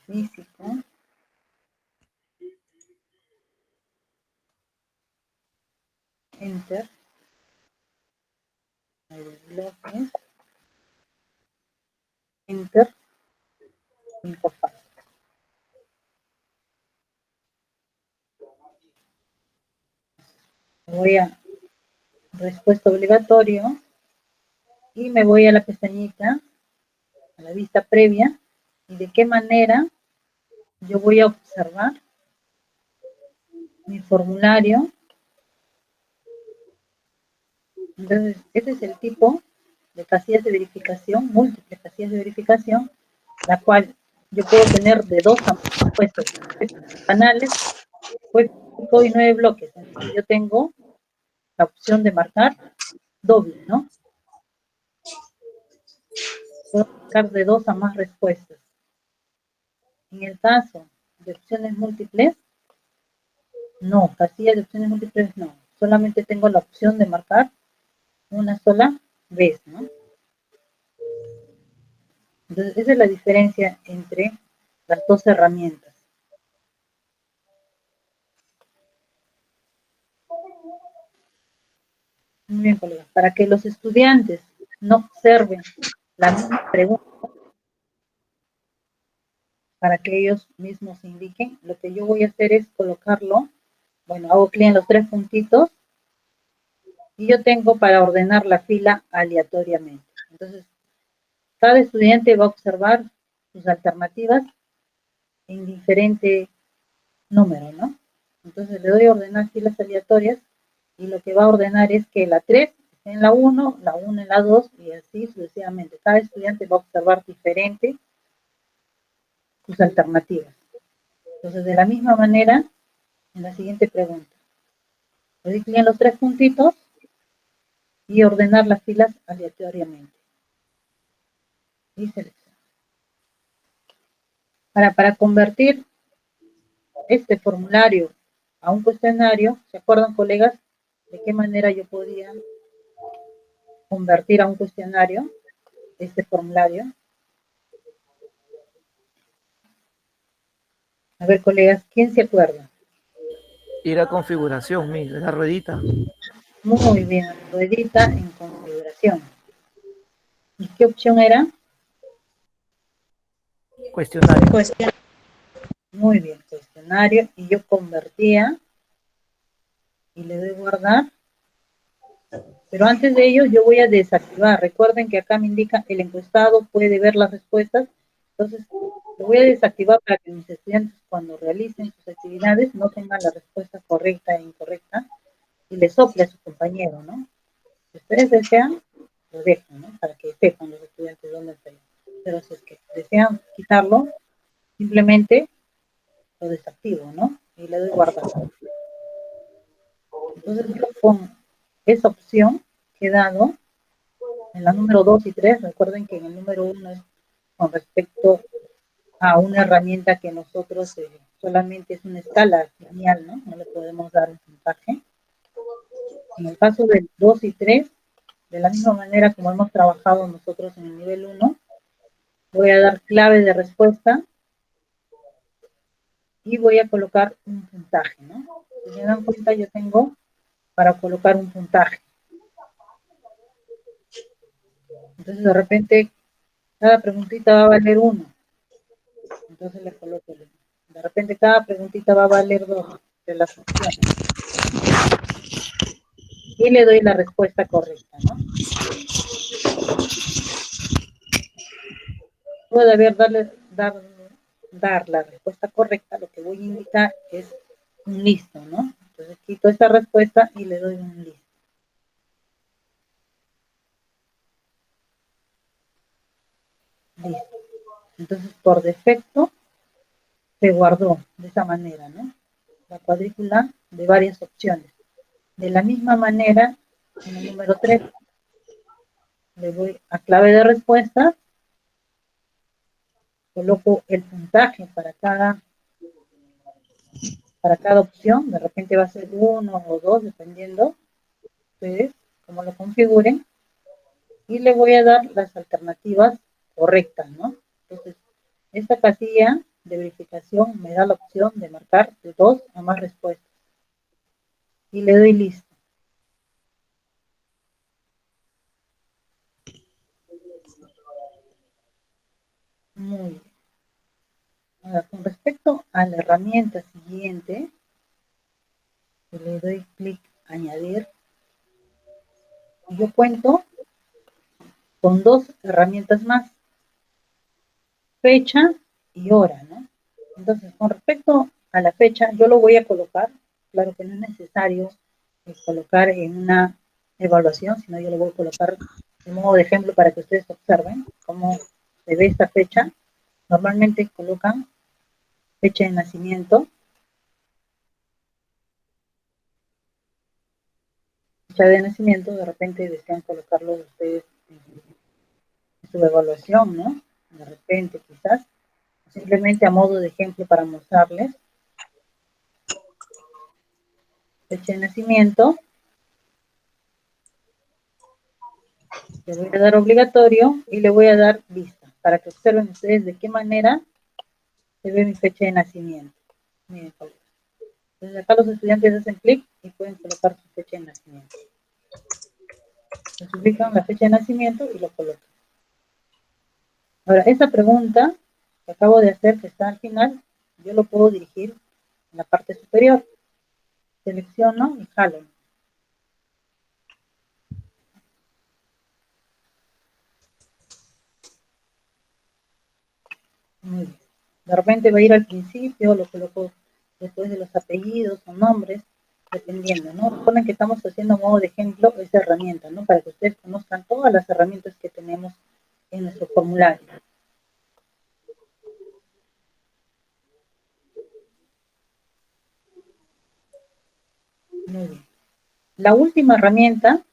físico, enter, bloques, enter, 5 pasos. Voy a respuesta obligatorio y me voy a la pestañita, a la vista previa, y de qué manera yo voy a observar mi formulario. Entonces, ese es el tipo de casillas de verificación, múltiples casillas de verificación, la cual yo puedo tener de 2 a más respuestas, canales, pues 5 y 9 bloques. Entonces, yo tengo la opción de marcar doble, ¿no? Puedo marcar de 2 a más respuestas. En el caso de opciones múltiples, no, casillas de opciones múltiples no. Solamente tengo la opción de marcar una sola vez, ¿no? Entonces, esa es la diferencia entre las dos herramientas. Muy bien, colegas. Para que los estudiantes no observen la misma pregunta, para que ellos mismos indiquen, lo que yo voy a hacer es colocarlo, bueno, hago clic en los 3 puntitos, y yo tengo para ordenar la fila aleatoriamente. Entonces, cada estudiante va a observar sus alternativas en diferente número, ¿no? Entonces le doy a ordenar filas aleatorias y lo que va a ordenar es que la 3 esté en la 1 en la 2 y así sucesivamente. Cada estudiante va a observar diferente sus alternativas. Entonces, de la misma manera, en la siguiente pregunta, le doy clic en los 3 puntitos y ordenar las filas aleatoriamente. Y selecciono. Para convertir este formulario a un cuestionario, ¿se acuerdan, colegas, de qué manera yo podía convertir a un cuestionario este formulario? A ver, colegas, ¿quién se acuerda? Ir a configuración, mira, la ruedita. Muy bien, ruedita en configuración. ¿Y qué opción era? Cuestionario. Muy bien, cuestionario. Y yo convertía y le doy guardar. Pero antes de ello yo voy a desactivar. Recuerden que acá me indica el encuestado puede ver las respuestas. Entonces lo voy a desactivar para que mis estudiantes cuando realicen sus actividades no tengan la respuesta correcta e incorrecta y le sople a su compañero, ¿no? Si ustedes desean, lo dejan, ¿no? Para que sepan los estudiantes dónde está. Pero si es que desean quitarlo, simplemente lo desactivo, ¿no? Y le doy guardar. Entonces yo con esa opción que he dado, en la número 2 y 3, recuerden que en el número 1 es con respecto a una herramienta que nosotros solamente es una escala lineal, ¿no? No le podemos dar un puntaje. En el caso del 2 y 3, de la misma manera como hemos trabajado nosotros en el nivel 1, voy a dar clave de respuesta y voy a colocar un puntaje, ¿no? Si se dan cuenta, yo tengo para colocar un puntaje. Entonces, de repente, cada preguntita va a valer 1. Entonces le coloco el 1. De repente, cada preguntita va a valer 2 de las opciones. Y le doy la respuesta correcta, ¿no? Luego de haber dar la respuesta correcta, lo que voy a indicar es un listo, ¿no? Entonces quito esta respuesta y le doy un listo. Listo. Entonces, por defecto, se guardó de esa manera, ¿no? La cuadrícula de varias opciones. De la misma manera, en el número 3, le voy a clave de respuesta, coloco el puntaje para cada opción, de repente va a ser 1 o 2, dependiendo ustedes cómo lo configuren, y le voy a dar las alternativas correctas, ¿no? Entonces, esta casilla de verificación me da la opción de marcar de 2 a más respuestas. Y le doy listo. Muy bien. Ahora, con respecto a la herramienta siguiente, le doy clic añadir. Y yo cuento con dos herramientas más, fecha y hora, ¿no? Entonces, con respecto a la fecha, yo lo voy a colocar, claro que no es necesario colocar en una evaluación, sino yo lo voy a colocar de modo de ejemplo para que ustedes observen cómo se ve esta fecha. Normalmente colocan fecha de nacimiento, de repente desean colocarlo ustedes en su evaluación, ¿no? De repente quizás, simplemente a modo de ejemplo para mostrarles. Fecha de nacimiento, le voy a dar obligatorio y le voy a dar vista, para que observen ustedes de qué manera se ve mi fecha de nacimiento. Miren, entonces acá los estudiantes hacen clic y pueden colocar su fecha de nacimiento. Les ubican la fecha de nacimiento y lo colocan. Ahora, esa pregunta que acabo de hacer, que está al final, yo lo puedo dirigir en la parte superior. Selecciono y jalo. Muy bien. De repente va a ir al principio, lo coloco después de los apellidos o nombres, dependiendo, ¿no? Recuerden que estamos haciendo a modo de ejemplo esa herramienta, ¿no? Para que ustedes conozcan todas las herramientas que tenemos en nuestro formulario. Muy bien. La última herramienta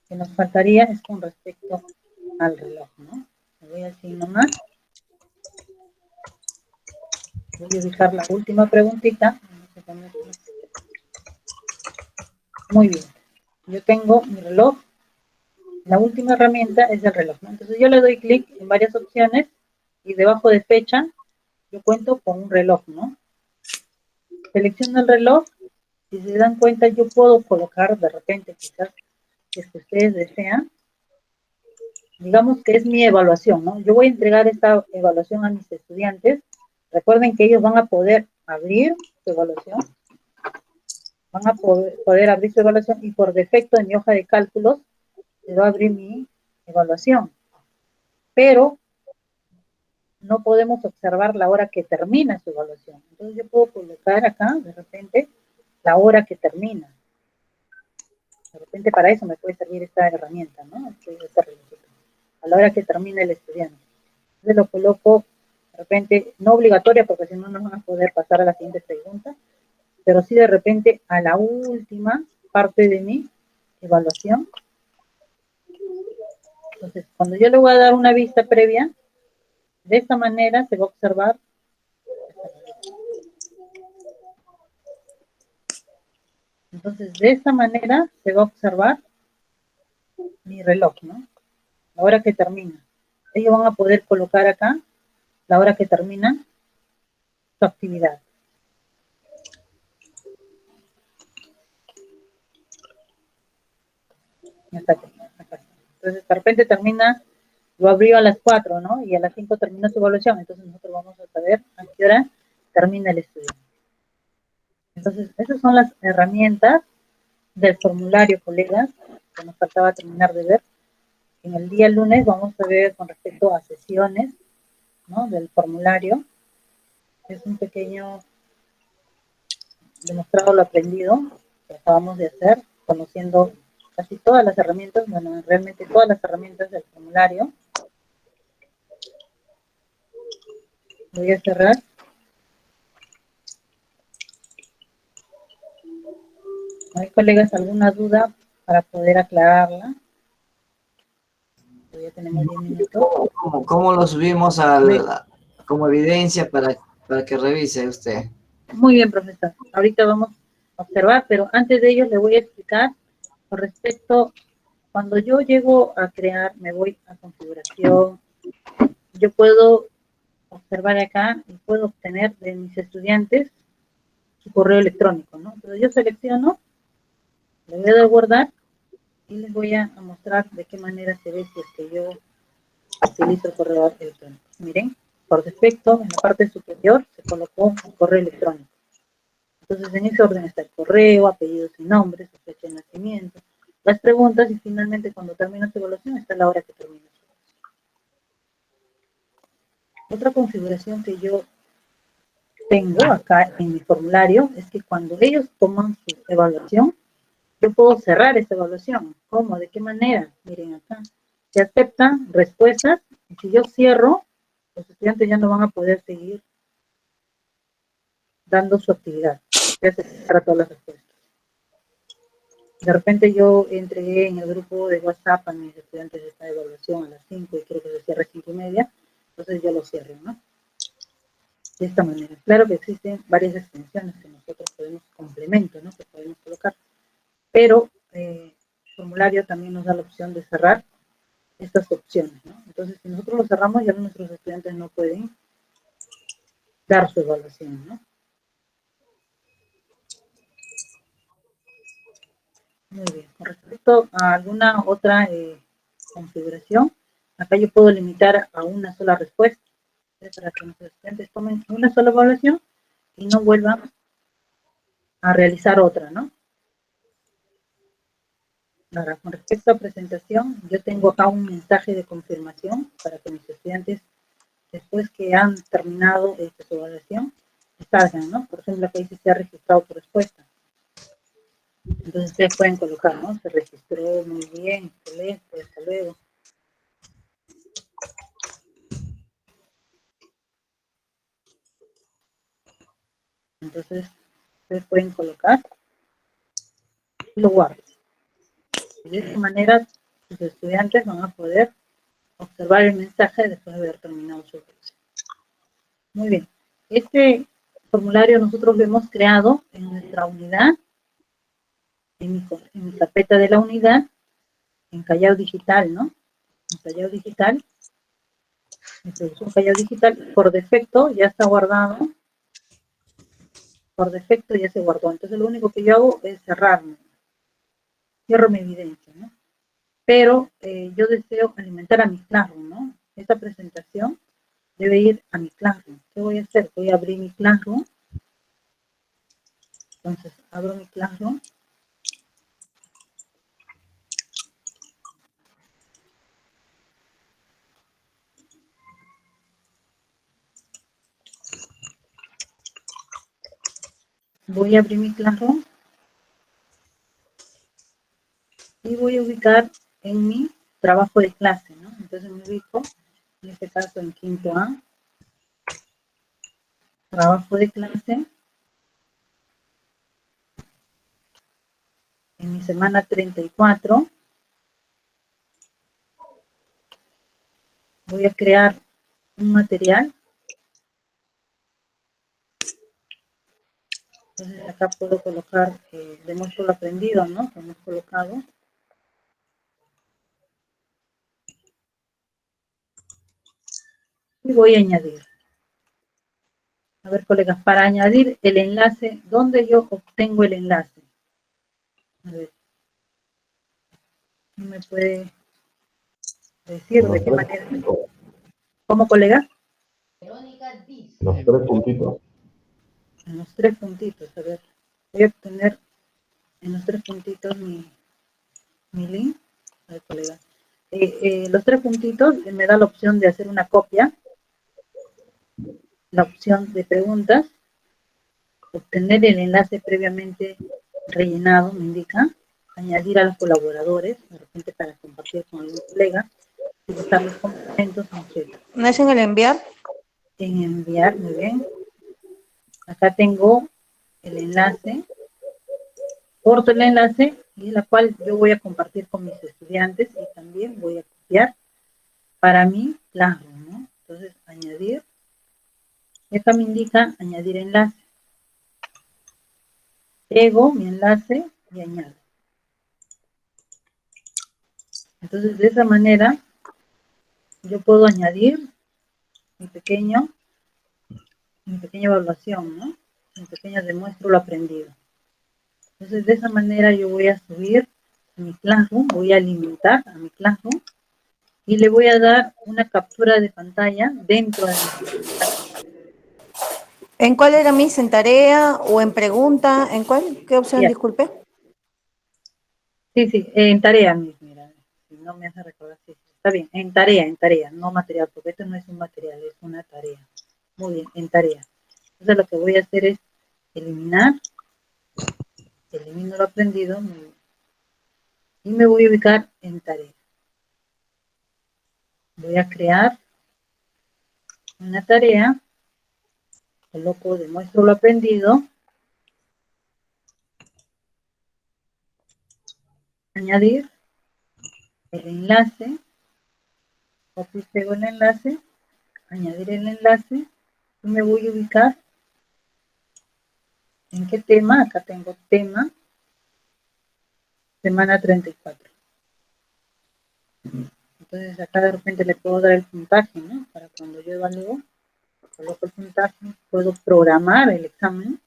que nos faltaría es con respecto al reloj, ¿no? Le voy a decir nomás. Voy a ubicar la última preguntita. Muy bien. Yo tengo mi reloj. La última herramienta es el reloj, ¿no? Entonces yo le doy clic en varias opciones y debajo de fecha yo cuento con un reloj, ¿no? Selecciono el reloj. Si se dan cuenta, yo puedo colocar de repente, quizás, si es que ustedes desean, digamos que es mi evaluación, ¿no? Yo voy a entregar esta evaluación a mis estudiantes. Recuerden que ellos van a poder abrir su evaluación. Van a poder abrir su evaluación y por defecto en mi hoja de cálculos se va a abrir mi evaluación. Pero no podemos observar la hora que termina su evaluación. Entonces yo puedo colocar acá, de repente, la hora que termina. De repente para eso me puede servir esta herramienta, ¿no? A la hora que termina el estudiante. Entonces lo coloco, de repente, no obligatoria, porque si no, no van a poder pasar a la siguiente pregunta, pero sí de repente a la última parte de mi evaluación. Entonces, cuando yo le voy a dar una vista previa, de esta manera se va a observar. Entonces, de esta manera se va a observar mi reloj, ¿no? La hora que termina. Ellos van a poder colocar acá la hora que termina su actividad. Entonces, de repente termina, lo abrió a las 4, ¿no? Y a las 5 terminó su evaluación. Entonces, nosotros vamos a saber a qué hora termina el estudio. Entonces, esas son las herramientas del formulario, colegas, que nos faltaba terminar de ver. En el día lunes vamos a ver con respecto a sesiones, ¿no? Del formulario. Es un pequeño demostrado lo aprendido que acabamos de hacer, conociendo casi todas las herramientas, bueno, realmente todas las herramientas del formulario. Voy a cerrar. ¿Hay, colegas, alguna duda para poder aclararla? Ya tenemos 10 minutos. ¿Cómo lo subimos como evidencia para que revise usted? Muy bien, profesor. Ahorita vamos a observar, pero antes de ello le voy a explicar con respecto, cuando yo llego a crear, me voy a configuración, yo puedo observar acá y puedo obtener de mis estudiantes su correo electrónico, ¿no? Entonces yo selecciono, le voy a dar guardar y les voy a mostrar de qué manera se ve si es que yo utilizo el correo electrónico. Miren, por defecto, en la parte superior se colocó un correo electrónico. Entonces, en ese orden está el correo, apellidos y nombres, su fecha de nacimiento, las preguntas y finalmente cuando termina su evaluación está la hora que termina su evaluación. Otra configuración que yo tengo acá en mi formulario es que cuando ellos toman su evaluación, yo puedo cerrar esta evaluación. ¿Cómo? ¿De qué manera? Miren acá. Se aceptan respuestas y si yo cierro, los estudiantes ya no van a poder seguir dando su actividad. Ya se cierra todas las respuestas. De repente yo entregué en el grupo de WhatsApp a mis estudiantes esta evaluación a las 5 y creo que se cierra a 5:30, entonces yo lo cierro, ¿no? De esta manera. Claro que existen varias extensiones que nosotros podemos, complemento, ¿no? Que podemos colocar, pero el formulario también nos da la opción de cerrar estas opciones, ¿no? Entonces, si nosotros lo cerramos, ya nuestros estudiantes no pueden dar su evaluación, ¿no? Muy bien. Con respecto a alguna otra configuración, acá yo puedo limitar a una sola respuesta, para que nuestros estudiantes tomen una sola evaluación y no vuelvan a realizar otra, ¿no? Ahora, con respecto a presentación, yo tengo acá un mensaje de confirmación para que mis estudiantes, después que han terminado su evaluación, salgan, ¿no? Por ejemplo, acá dice se ha registrado por respuesta. Entonces ustedes pueden colocar, ¿no? Se registró muy bien, excelente, hasta luego. Entonces ustedes pueden colocar y lo guardan. De esta manera, sus estudiantes van a poder observar el mensaje después de haber terminado su evaluación. Muy bien. Este formulario nosotros lo hemos creado en nuestra unidad, en mi carpeta de la unidad, en Callao Digital, ¿no? En Callao Digital, introducción Callao Digital, por defecto ya está guardado. Por defecto ya se guardó. Entonces lo único que yo hago es cerrarme. Cierro mi evidencia, ¿no? Pero yo deseo alimentar a mi Classroom, ¿no? Esta presentación debe ir a mi Classroom. ¿Qué voy a hacer? Voy a abrir mi Classroom. Entonces, abro mi Classroom. Voy a abrir mi Classroom. Y voy a ubicar en mi trabajo de clase, ¿no? Entonces me ubico, en este caso en quinto A. Trabajo de clase. En mi semana 34. Voy a crear un material. Entonces acá puedo colocar, demuestro lo aprendido, ¿no? Que hemos colocado. Y voy a añadir. A ver, colegas, para añadir el enlace, ¿dónde yo obtengo el enlace? A ver. ¿No me puede decir de qué manera? ¿Cómo, colega? Los tres puntitos. En los tres puntitos, a ver. Voy a obtener en los tres puntitos mi link. A ver, colega. Los tres puntitos me da la opción de hacer una copia. La opción de preguntas. Obtener el enlace previamente rellenado, me indica. Añadir a los colaboradores, de repente para compartir con algún colega. Utilizar los complementos, etc. ¿No es en el enviar? En enviar, muy bien. Acá tengo el enlace. Corto el enlace y la cual yo voy a compartir con mis estudiantes y también voy a copiar para mi Classroom, ¿no? Entonces, añadir. Y acá me indica añadir enlace. Pego mi enlace y añado. Entonces, de esa manera, yo puedo añadir mi pequeña evaluación, ¿no? Mi pequeño demuestro lo aprendido. Entonces, de esa manera yo voy a subir a mi Classroom, voy a alimentar a mi Classroom y le voy a dar una captura de pantalla dentro de mi Classroom. ¿En cuál era, Miss? ¿En tarea o en pregunta? ¿En cuál? ¿Qué opción, Ya. disculpe? Sí, en tarea, mira, si no me hace recordar, sí, está bien, en tarea, no material, porque esto no es un material, es una tarea. Muy bien, en tarea. Entonces lo que voy a hacer es eliminar, elimino lo aprendido y me voy a ubicar en tarea. Voy a crear una tarea, coloco, demuestro lo aprendido, añadir el enlace, copio y pego el enlace, añadir el enlace y me voy a ubicar en qué tema. Acá tengo tema, semana 34. Entonces acá de repente le puedo dar el puntaje, ¿no? Para cuando yo evalúo, coloco el puntaje, puedo programar el examen,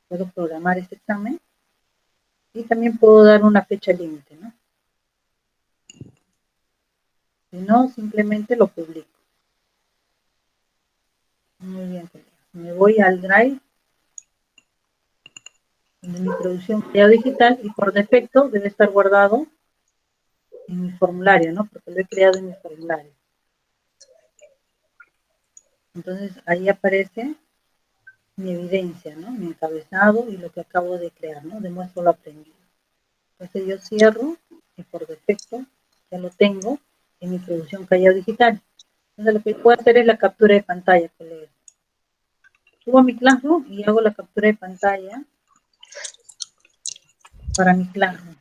puedo programar este examen y también puedo dar una fecha límite, ¿no? Si no, simplemente lo publico. Muy bien, me voy al Drive de mi producción creado digital y por defecto debe estar guardado en mi formulario, ¿no? Porque lo he creado en mi formulario. Entonces ahí aparece mi evidencia, ¿no? Mi encabezado y lo que acabo de crear, ¿no? Demuestro lo aprendido. Entonces yo cierro y por defecto ya lo tengo en mi producción Callao Digital. Entonces lo que puedo hacer es la captura de pantalla, colegas. Subo a mi Classroom y hago la captura de pantalla para mi Classroom.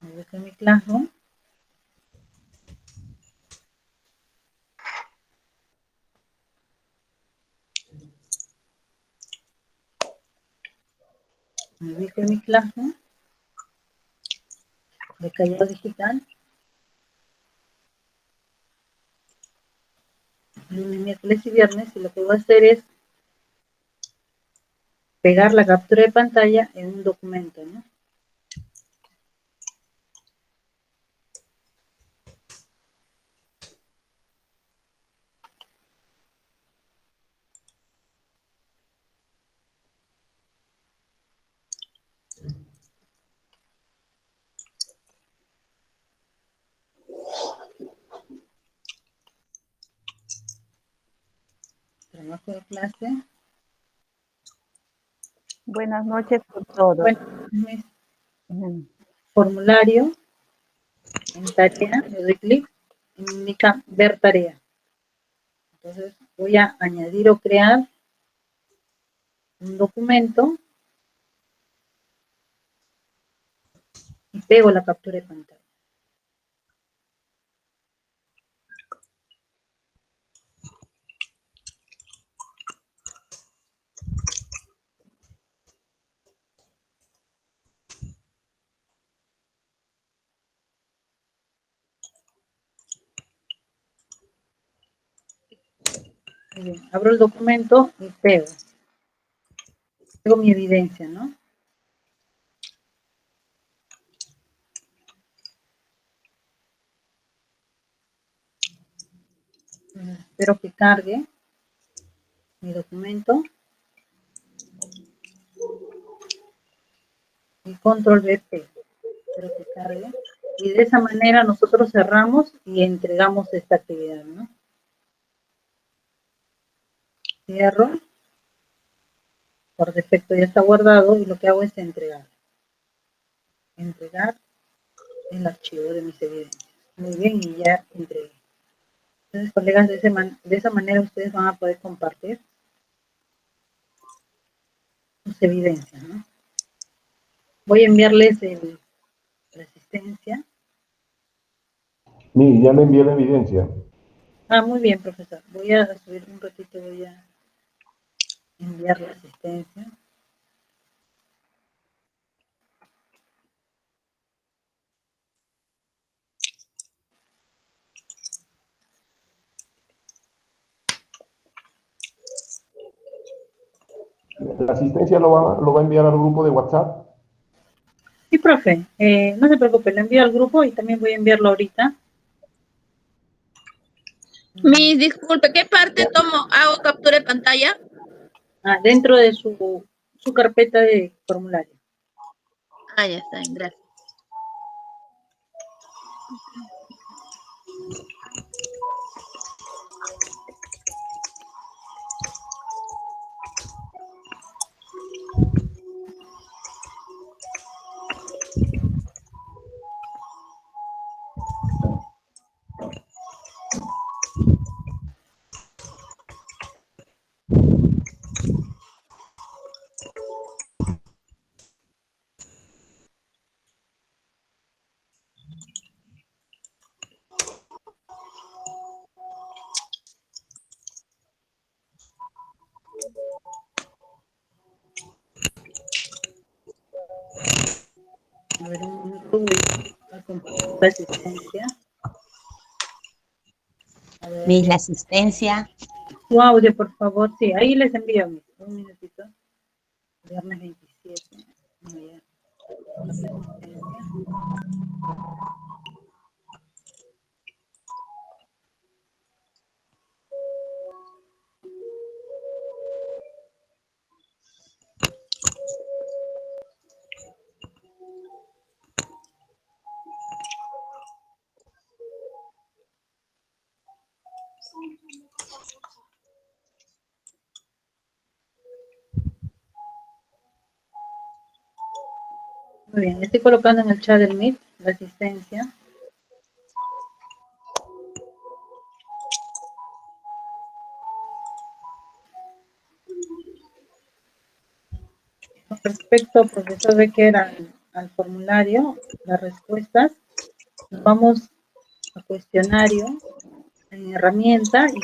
Me busco en mi Classroom. Me ubico en mi Classroom de Callao Digital. Lunes, miércoles y viernes, y lo que voy a hacer es pegar la captura de pantalla en un documento, ¿no? Trabajo de clase. Buenas noches con todos. Bueno, mi formulario en tarea, le doy clic y me indica ver tarea. Entonces voy a añadir o crear un documento y pego la captura de pantalla. Muy bien, abro el documento y pego. Pego mi evidencia, ¿no? Espero que cargue mi documento y control V, espero que cargue, y de esa manera nosotros cerramos y entregamos esta actividad, ¿no? Cierro, por defecto ya está guardado y lo que hago es entregar el archivo de mis evidencias. Muy bien, y ya entregué. Entonces, colegas, de esa manera ustedes van a poder compartir sus evidencias, ¿no? Voy a enviarles la asistencia. Ya le envié la evidencia. Ah, muy bien, profesor. Voy a subir un ratito, voy a enviar la asistencia. La asistencia lo va a enviar al grupo de WhatsApp. Sí, profe, no se preocupe, lo envío al grupo y también voy a enviarlo ahorita. Miss, disculpe, ¿qué parte hago captura de pantalla? Dentro de su carpeta de formulario. Ah, ya está, gracias. A ver, un minuto, la asistencia. A ver, Miss, la asistencia. su audio, por favor. Sí, ahí les envío, Miss. Un minutito. Viernes 27. No, ya. La asistencia. Muy bien, estoy colocando en el chat del Meet la asistencia. Con respecto, profesor Becker, al formulario, las respuestas, nos vamos a cuestionario en herramienta y